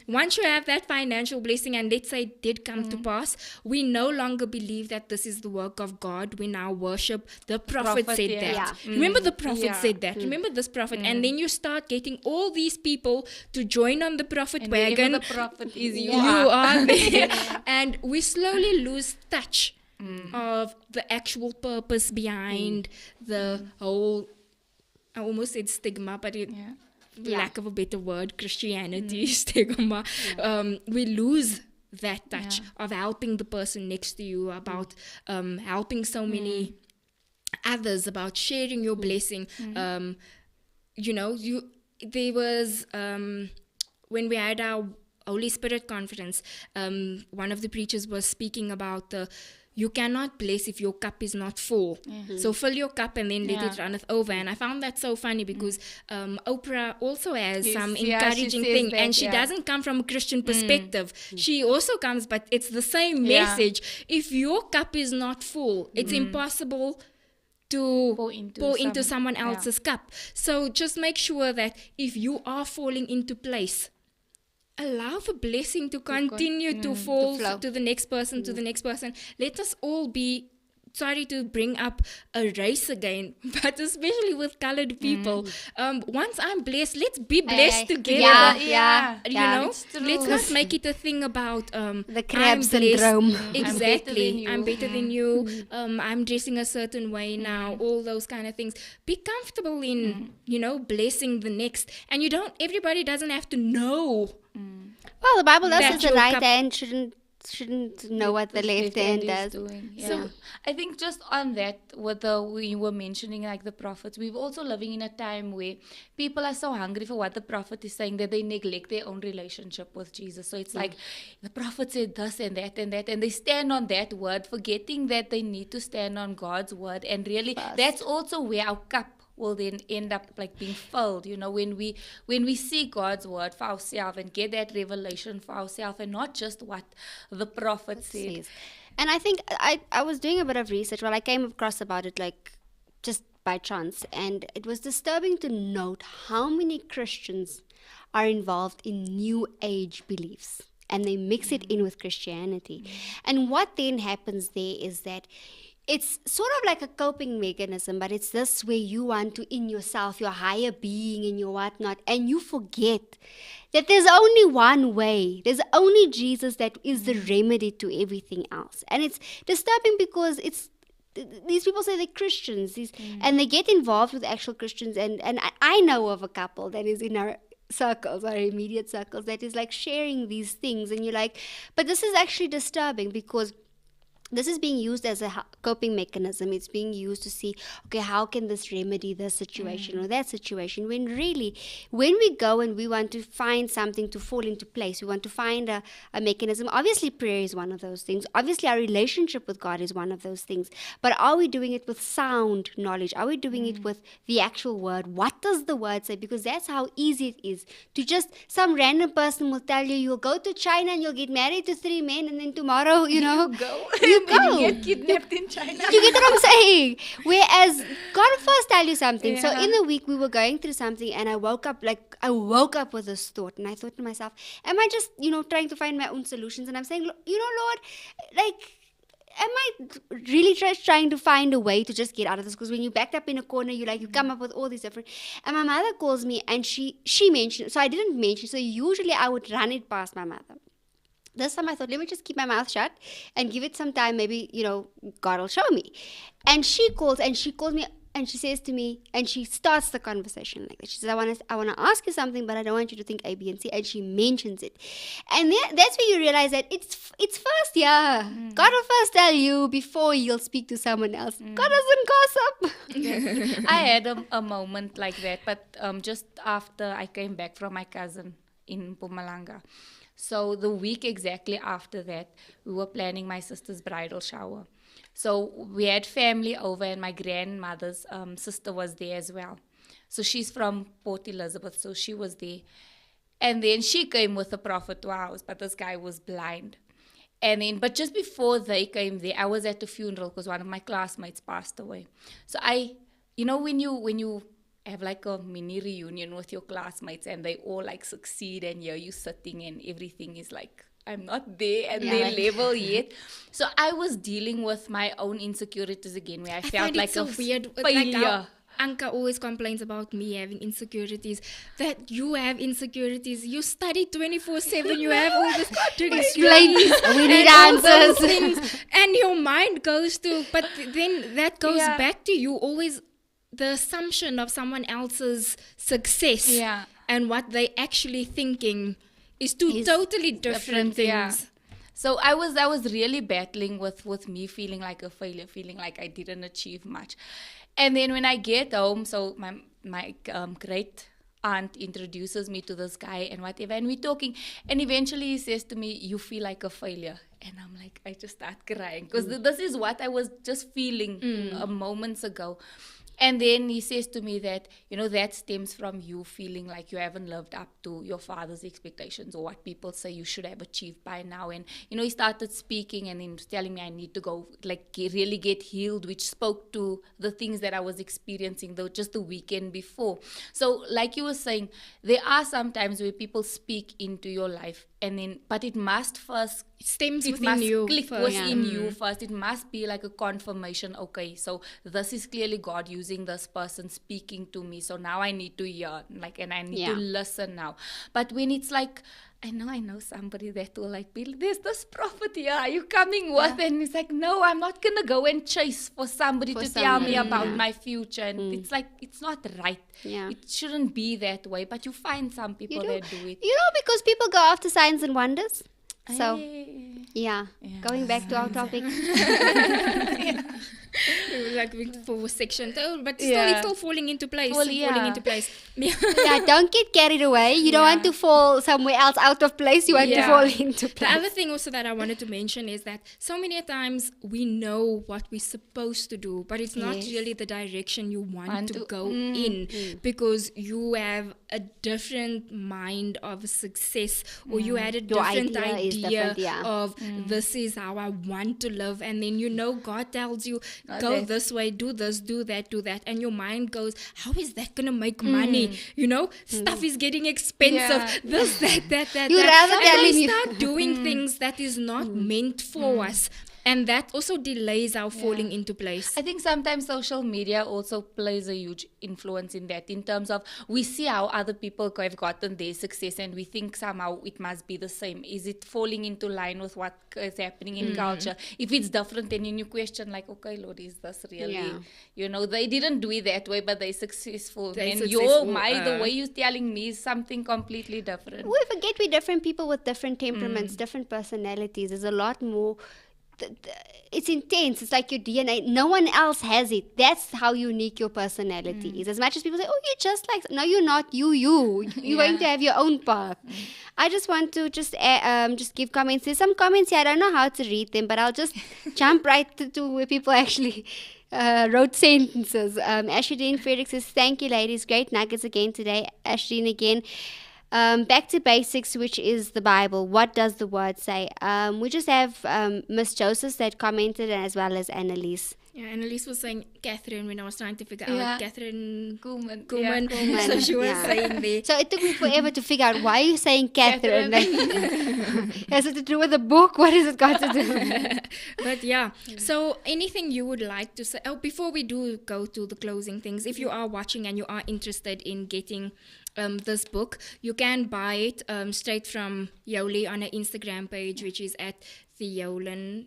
once you have that financial blessing, and let's say it did come to pass, we no longer believe that this is the work of God. We now worship the prophet said that. Yeah. Remember the prophet said that. Remember this prophet. And then you start getting all these people to join on the prophet wagon. The prophet is you are there. And we slowly lose touch of the actual purpose behind the whole, I almost said stigma, but lack of a better word, Christianity, stigma. We lose that touch of helping the person next to you, about helping so many others, about sharing your blessing. there was when we had our Holy Spirit conference, one of the preachers was speaking about you cannot bless if your cup is not full. So fill your cup and then let it runneth over. And I found that so funny because Oprah also has some encouraging thing, and she doesn't come from a Christian perspective. She also comes, but it's the same message. If your cup is not full, it's impossible to pour into someone else's cup. So just make sure that if you are falling into place, allow the blessing to continue to fall to the next person, to the next person. Let us all be, sorry to bring up a race again, but especially with colored people. Once I'm blessed, let's be blessed together. You know, let's not make it a thing about the crab syndrome. Exactly. I'm better than you. I'm dressing a certain way now. All those kind of things. Be comfortable in, you know, blessing the next. And everybody doesn't have to know. Well, the Bible does say the right hand shouldn't know what the left hand does. So I think just on that, we were mentioning like the prophets, we're also living in a time where people are so hungry for what the prophet is saying that they neglect their own relationship with Jesus. So it's like the prophet said this and that and that, and they stand on that word, forgetting that they need to stand on God's word. And really, that's also where our cup will then end up like being filled, you know, when we see God's word for ourselves and get that revelation for ourselves and not just what the prophet says. And I think I was doing a bit of research. Well, I came across about it like just by chance, and it was disturbing to note how many Christians are involved in New Age beliefs, and they mix it in with Christianity. And what then happens there is that it's sort of like a coping mechanism, but it's this way you want to, in yourself, your higher being and your whatnot, and you forget that there's only one way. There's only Jesus that is the remedy to everything else. And it's disturbing because these people say they're Christians, and they get involved with actual Christians. And I know of a couple that is in our circles, our immediate circles, that is like sharing these things. And you're like, but this is actually disturbing because this is being used as a coping mechanism. It's being used to see, okay, how can this remedy this situation or that situation? When really, when we go and we want to find something to fall into place, we want to find a mechanism. Obviously, prayer is one of those things. Obviously, our relationship with God is one of those things. But are we doing it with sound knowledge? Are we doing it with the actual word? What does the word say? Because that's how easy it is to just, some random person will tell you, you'll go to China and you'll get married to 3 men, and then tomorrow, you know, you get kidnapped in China. You get what I'm saying? Whereas God will first tell you something. So in the week we were going through something, and I woke up with this thought, and I thought to myself, am I just, you know, trying to find my own solutions? And I'm saying, you know, Lord, like, am I really trying to find a way to just get out of this? Because when you're backed up in a corner, you come up with all these different. And my mother calls me, and she mentioned, so I didn't mention. So usually I would run it past my mother. This time I thought, let me just keep my mouth shut and give it some time. Maybe, you know, God will show me. And she calls me, and she says to me, and she starts the conversation like that. She says, I want to ask you something, but I don't want you to think A, B, and C. And she mentions it. And that's where you realize that it's first, God will first tell you before he'll speak to someone else. God doesn't gossip. I had a moment like that, but just after I came back from my cousin in Mpumalanga. So the week exactly after that, we were planning my sister's bridal shower. So we had family over, and my grandmother's sister was there as well. So she's from Port Elizabeth, so she was there. And then she came with the prophet to our house, but this guy was blind. And then, but just before they came there, I was at the funeral because one of my classmates passed away. So you know, when you have like a mini reunion with your classmates and they all like succeed, and you sitting and everything is like, I'm not there at their level yet. So I was dealing with my own insecurities again, where I felt like so a weird. failure. Like Anka always complains about me having insecurities, that you have insecurities. You study 24/7, you have all this to explain. We need answers. Things, and your mind goes to, but then that goes back to you always, the assumption of someone else's success and what they actually thinking is two totally different things. Yeah. So I was really battling with me feeling like a failure, feeling like I didn't achieve much. And then when I get home, so my great aunt introduces me to this guy and whatever, and we're talking, and eventually he says to me, "You feel like a failure." And I'm like, I just start crying because this is what I was just feeling moments ago. And then he says to me that, that stems from you feeling like you haven't lived up to your father's expectations or what people say you should have achieved by now. And, he started speaking and he was telling me I need to go, really get healed, which spoke to the things that I was experiencing just the weekend before. So, like you were saying, there are some times where people speak into your life but it must first stems it within must you click first. within you first. It must be like a confirmation. Okay, so this is clearly God using this person speaking to me. So now I need to hear, and I need to listen now. But when it's like, I know somebody that will be, there's this prophet here, are you coming with? And it's like, no, I'm not gonna go and chase for somebody to tell me about my future. And it's like, it's not right. It shouldn't be that way. But you find some people that do it. Because people go after signs and wonders. So, going back to our topic. For section 2, but still it's still falling into place. Falling into place. Don't get carried away. You don't want to fall somewhere else out of place. You want to fall into place. The other thing also that I wanted to mention is that so many times we know what we're supposed to do, but it's not really the direction you want to go in because you have a different mind of success or you had a different idea of this is how I want to live, and then God tells you go this way, do this, do that, and your mind goes, how is that gonna make money? Stuff is getting expensive, this, that. You rather and we start doing things that is not meant for us. And that also delays our falling into place. I think sometimes social media also plays a huge influence in that, in terms of we see how other people have gotten their success and we think somehow it must be the same. Is it falling into line with what is happening in culture? If it's different, then you question okay, Lord, is this really, they didn't do it that way, but they're successful. And the way you're telling me is something completely different. We forget we're different people with different temperaments, different personalities. There's a lot more. It's intense. It's like your DNA. No one else has it. That's how unique your personality is. As much as people say, oh, you're just like... No, you're not. You're going to have your own path. I just want to just give comments. There's some comments here. I don't know how to read them, but I'll just jump right to where people actually wrote sentences. Ashley Frederick says, thank you, ladies. Great nuggets again today. Ashley again. Back to basics, which is the Bible. What does the word say? We just have Miss Joseph that commented, as well as Annalise. Yeah, Annalise was saying Catherine when I was trying to figure out Catherine Kuhlman. So she was saying there. So it took me forever to figure out why are you saying Catherine. Has it to do with the book? What has it got to do? But so anything you would like to say? Oh, before we do go to the closing things, if you are watching and you are interested in getting this book, you can buy it straight from Yoli on her Instagram page, which is at Theolyn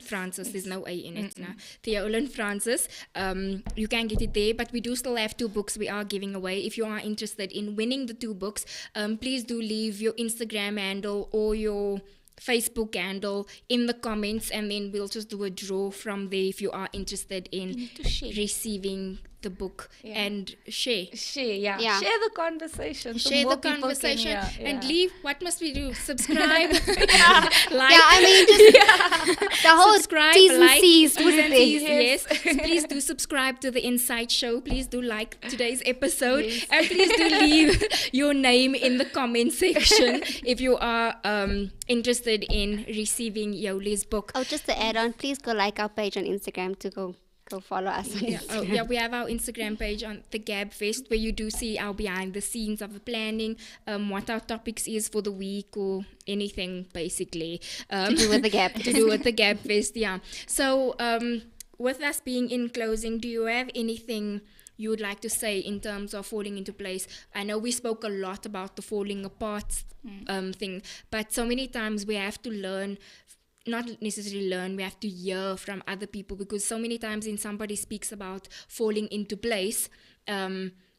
Francis. There's no A in it now. Theolyn Francis. You can get it there, but we do still have 2 books we are giving away. If you are interested in winning the 2 books, please do leave your Instagram handle or your Facebook handle in the comments, and then we'll just do a draw from there if you are interested in receiving the book and share the conversation, share the conversation and leave. What must we do? Subscribe, like, the whole subscribe, T's and like, C's, yes. So please do subscribe to the Inside Show. Please do like today's episode, and please do leave your name in the comment section if you are interested in receiving Yoli's book. Oh, just to add on, please go like our page on Instagram to go follow us on Instagram. We have our Instagram page on the Gabfest, where you do see our behind the scenes of the planning, what our topics is for the week or anything basically to do with the Gabfest. So with us being in closing, do you have anything you would like to say in terms of falling into place? I know we spoke a lot about the falling apart thing, but so many times we have to learn. Not necessarily learn, we have to hear from other people, because so many times when somebody speaks about falling into place,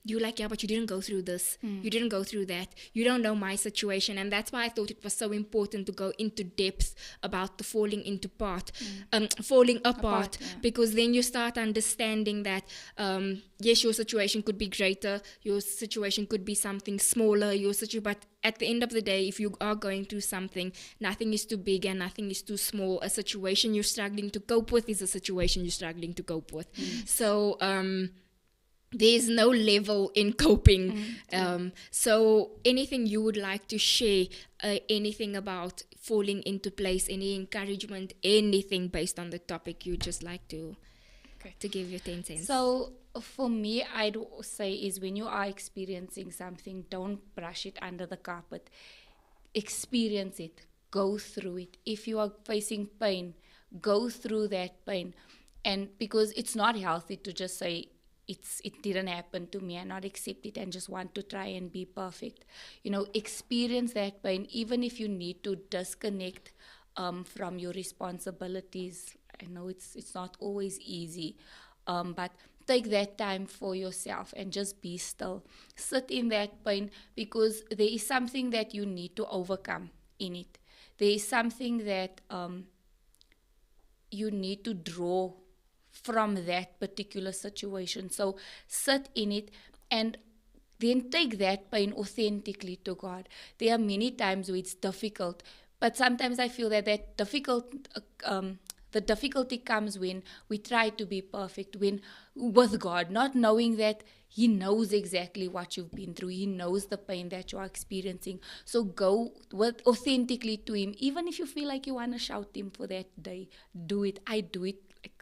you're like, yeah, but you didn't go through this. You didn't go through that. You don't know my situation. And that's why I thought it was so important to go into depth about the falling apart, because then you start understanding that, yes, your situation could be greater. Your situation could be something smaller. But at the end of the day, if you are going through something, nothing is too big and nothing is too small. A situation you're struggling to cope with is a situation you're struggling to cope with. So, there's no level in coping. So anything you would like to share, anything about falling into place, any encouragement, anything based on the topic you just like to give your 10 cents? So for me, I'd say is when you are experiencing something, don't brush it under the carpet. Experience it. Go through it. If you are facing pain, go through that pain. And because it's not healthy to just say, it didn't happen to me and not accept it and just want to try and be perfect. Experience that pain, even if you need to disconnect from your responsibilities. I know it's not always easy, but take that time for yourself and just be still. Sit in that pain, because there is something that you need to overcome in it. There is something that you need to draw from that particular situation. So sit in it and then take that pain authentically to God. There are many times where it's difficult, but sometimes I feel that the difficulty comes when we try to be perfect with God, not knowing that He knows exactly what you've been through. He knows the pain that you are experiencing. So go authentically to Him. Even if you feel like you want to shout Him for that day, do it. I do it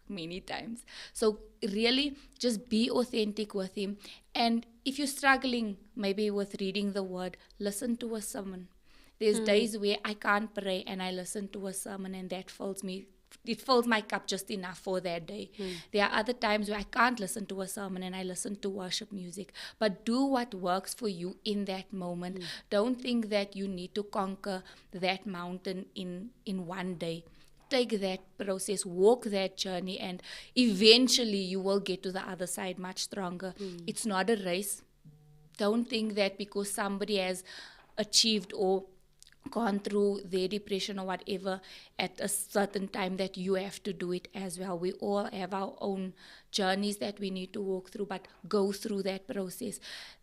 many times. So really just be authentic with Him. And if you're struggling maybe with reading the Word, listen to a sermon. There's days where I can't pray and I listen to a sermon, and that fills my cup just enough for that day. There are other times where I can't listen to a sermon and I listen to worship music. But do what works for you in that moment. Don't think that you need to conquer that mountain in one day. Take that process, walk that journey, and eventually you will get to the other side much stronger. It's not a race. Don't think that because somebody has achieved or gone through their depression or whatever at a certain time that you have to do it as well. We all have our own journeys that we need to walk through, but go through that process.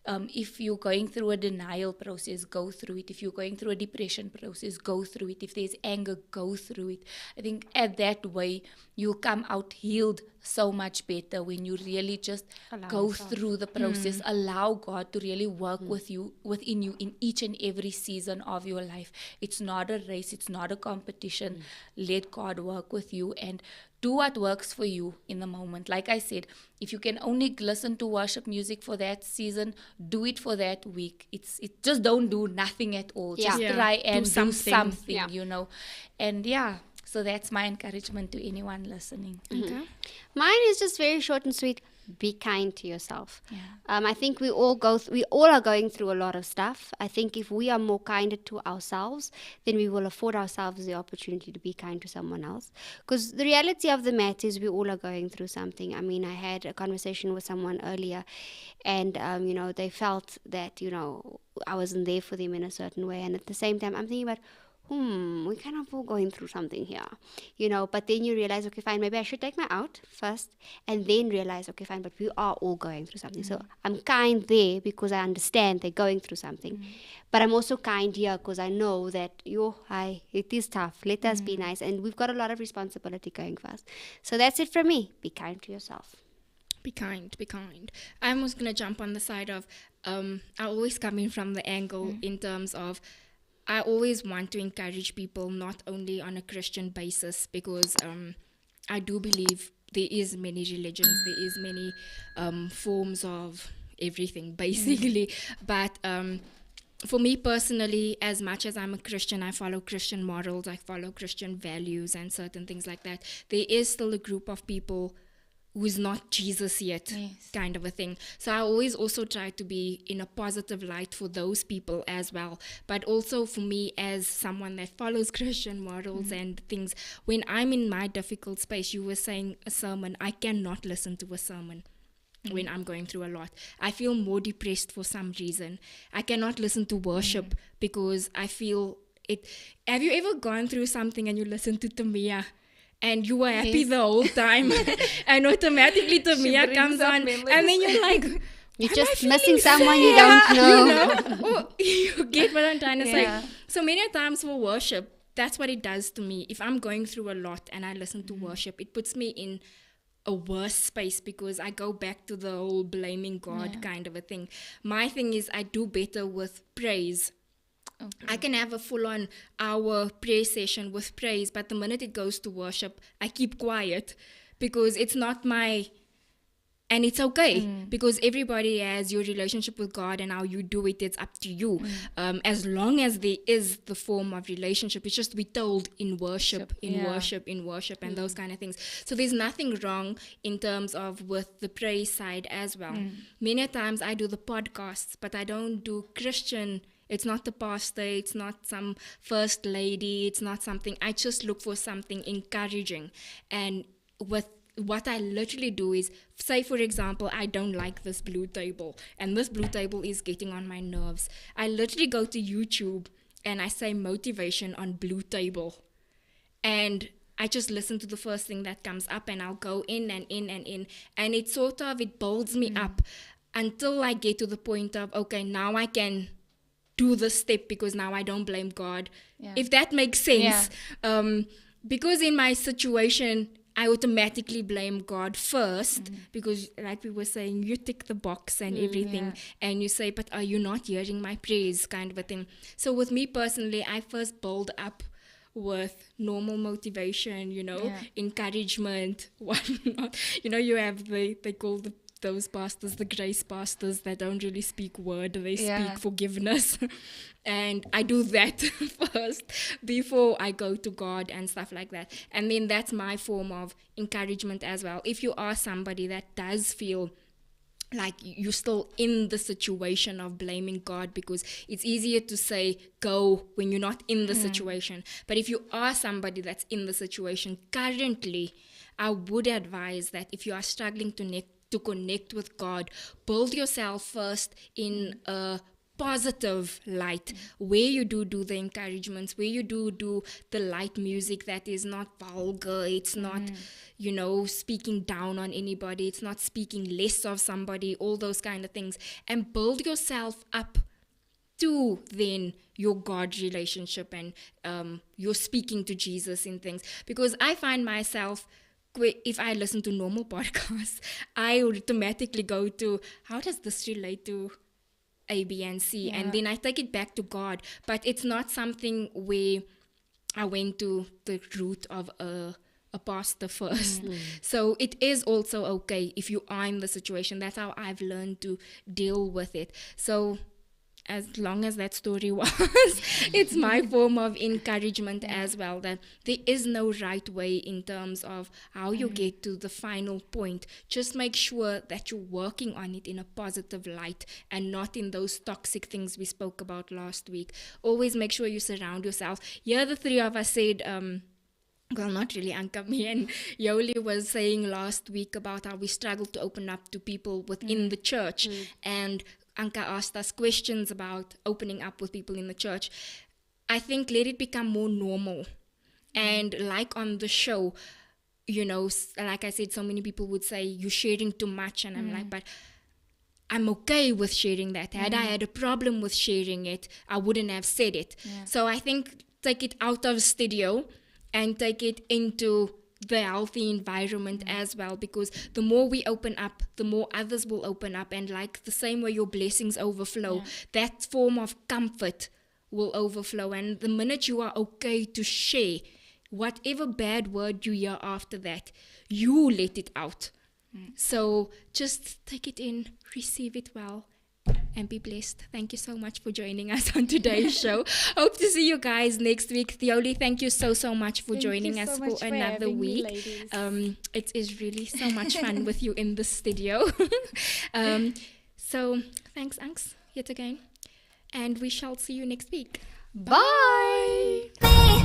If you're going through a denial process, go through it. If you're going through a depression process, go through it. If there's anger, go through it. I think at that way, you'll come out healed so much better when you really just go through the process. Allow God to really work within you in each and every season of your life. It's not a race. It's not a competition. Let God work with you and do what works for you in the moment. Like I said, if you can only listen to worship music for that season, do it for that week. It just don't do nothing at all. Just try and do something, And so that's my encouragement to anyone listening. Okay. Mine is just very short and sweet. Be kind to yourself. I think we all are going through a lot of stuff. I think if we are more kinder to ourselves, then we will afford ourselves the opportunity to be kind to someone else. Because the reality of the matter is we all are going through something. I mean, I had a conversation with someone earlier, and they felt that I wasn't there for them in a certain way, and at the same time I'm thinking about, we kind of all going through something here, but then you realize, okay, fine, maybe I should take my out first, and then realize, okay, fine, but we are all going through something. So I'm kind there because I understand they're going through something, but I'm also kind here because I know that it is tough. Let us be nice, and we've got a lot of responsibility going first. So that's it from me. Be kind to yourself. Be kind. I'm also gonna jump on the side of I always come in from the angle in terms of I always want to encourage people not only on a Christian basis, because I do believe there is many religions, there is many forms of everything basically, but for me personally, as much as I'm a Christian, I follow Christian morals, I follow Christian values and certain things like that. There is still a group of people who is not Jesus yet, kind of a thing. So I always also try to be in a positive light for those people as well. But also for me, as someone that follows Christian morals and things, when I'm in my difficult space, you were saying a sermon, I cannot listen to a sermon. when I'm going through a lot. I feel more depressed for some reason. I cannot listen to worship because I feel it. Have you ever gone through something and you listen to Tamia and you were happy the whole time and automatically Tamia comes on and then you're like, You're just missing someone you don't know. you know? Oh, you get what I'm trying to Yeah. say. So many times for worship, that's what it does to me. If I'm going through a lot and I listen to worship, it puts me in a worse space because I go back to the whole blaming God kind of a thing. My thing is I do better with praise. Okay. I can have a full-on hour prayer session with praise, but the minute it goes to worship, I keep quiet because it's not my... And it's okay because everybody has your relationship with God and how you do it, it's up to you. As long as there is the form of relationship, it's just we told in worship, and those kind of things. So there's nothing wrong in terms of with the praise side as well. Many times I do the podcasts, but I don't do Christian. It's not the pastor, it's not some first lady, it's not something. I just look for something encouraging. And with what I literally do is, say for example, I don't like this blue table and this blue table is getting on my nerves. I literally go to YouTube and I say motivation on blue table and I just listen to the first thing that comes up and I'll go in and in and in, and it sort of, it builds me up until I get to the point of, okay, now I can do this step because now I don't blame God. If that makes sense. Because in my situation, I automatically blame God first because, like we were saying, you tick the box and everything and you say, but are you not hearing my praise, kind of a thing. So with me personally, I first build up with normal motivation, encouragement, whatnot. You have they call those pastors the grace pastors that don't really speak word, they speak forgiveness. And I do that first before I go to God and stuff like that. And then that's my form of encouragement as well. If you are somebody that does feel like you're still in the situation of blaming God, because it's easier to say go when you're not in the situation. But if you are somebody that's in the situation currently, I would advise that if you are struggling to connect with God, build yourself first in a positive light, where you do the encouragements, where you do the light music that is not vulgar, it's not speaking down on anybody, it's not speaking less of somebody, all those kind of things, and build yourself up to then your God relationship and you're speaking to Jesus in things. Because I find myself, if I listen to normal podcasts, I automatically go to, how does this relate to A, B, and C? And then I take it back to God. But it's not something where I went to the root of a pastor first. So it is also okay if you are in the situation. That's how I've learned to deal with it. So as long as that story was, it's my form of encouragement as well, that there is no right way in terms of how you get to the final point. Just make sure that you're working on it in a positive light and not in those toxic things we spoke about last week. Always make sure you surround yourself. Yeah, the three of us said, well, not really, Anka, me and Yoli was saying last week about how we struggle to open up to people within the church. And Anka asked us questions about opening up with people in the church. I think let it become more normal. And like on the show, like I said, so many people would say, you're sharing too much. And I'm like, but I'm okay with sharing that. Had I had a problem with sharing it, I wouldn't have said it. So I think take it out of studio and take it into the healthy environment as well, because the more we open up, the more others will open up, and like the same way your blessings overflow, that form of comfort will overflow. And the minute you are okay to share, whatever bad word you hear after that, you let it out. So just take it in, receive it well, and be blessed. Thank you so much for joining us on today's show. Hope to see you guys next week. Theoli, thank you so much for joining us for another week. It is really so much fun with you in the studio. So thanks, Anks, yet again. And we shall see you next week. Bye. Bye.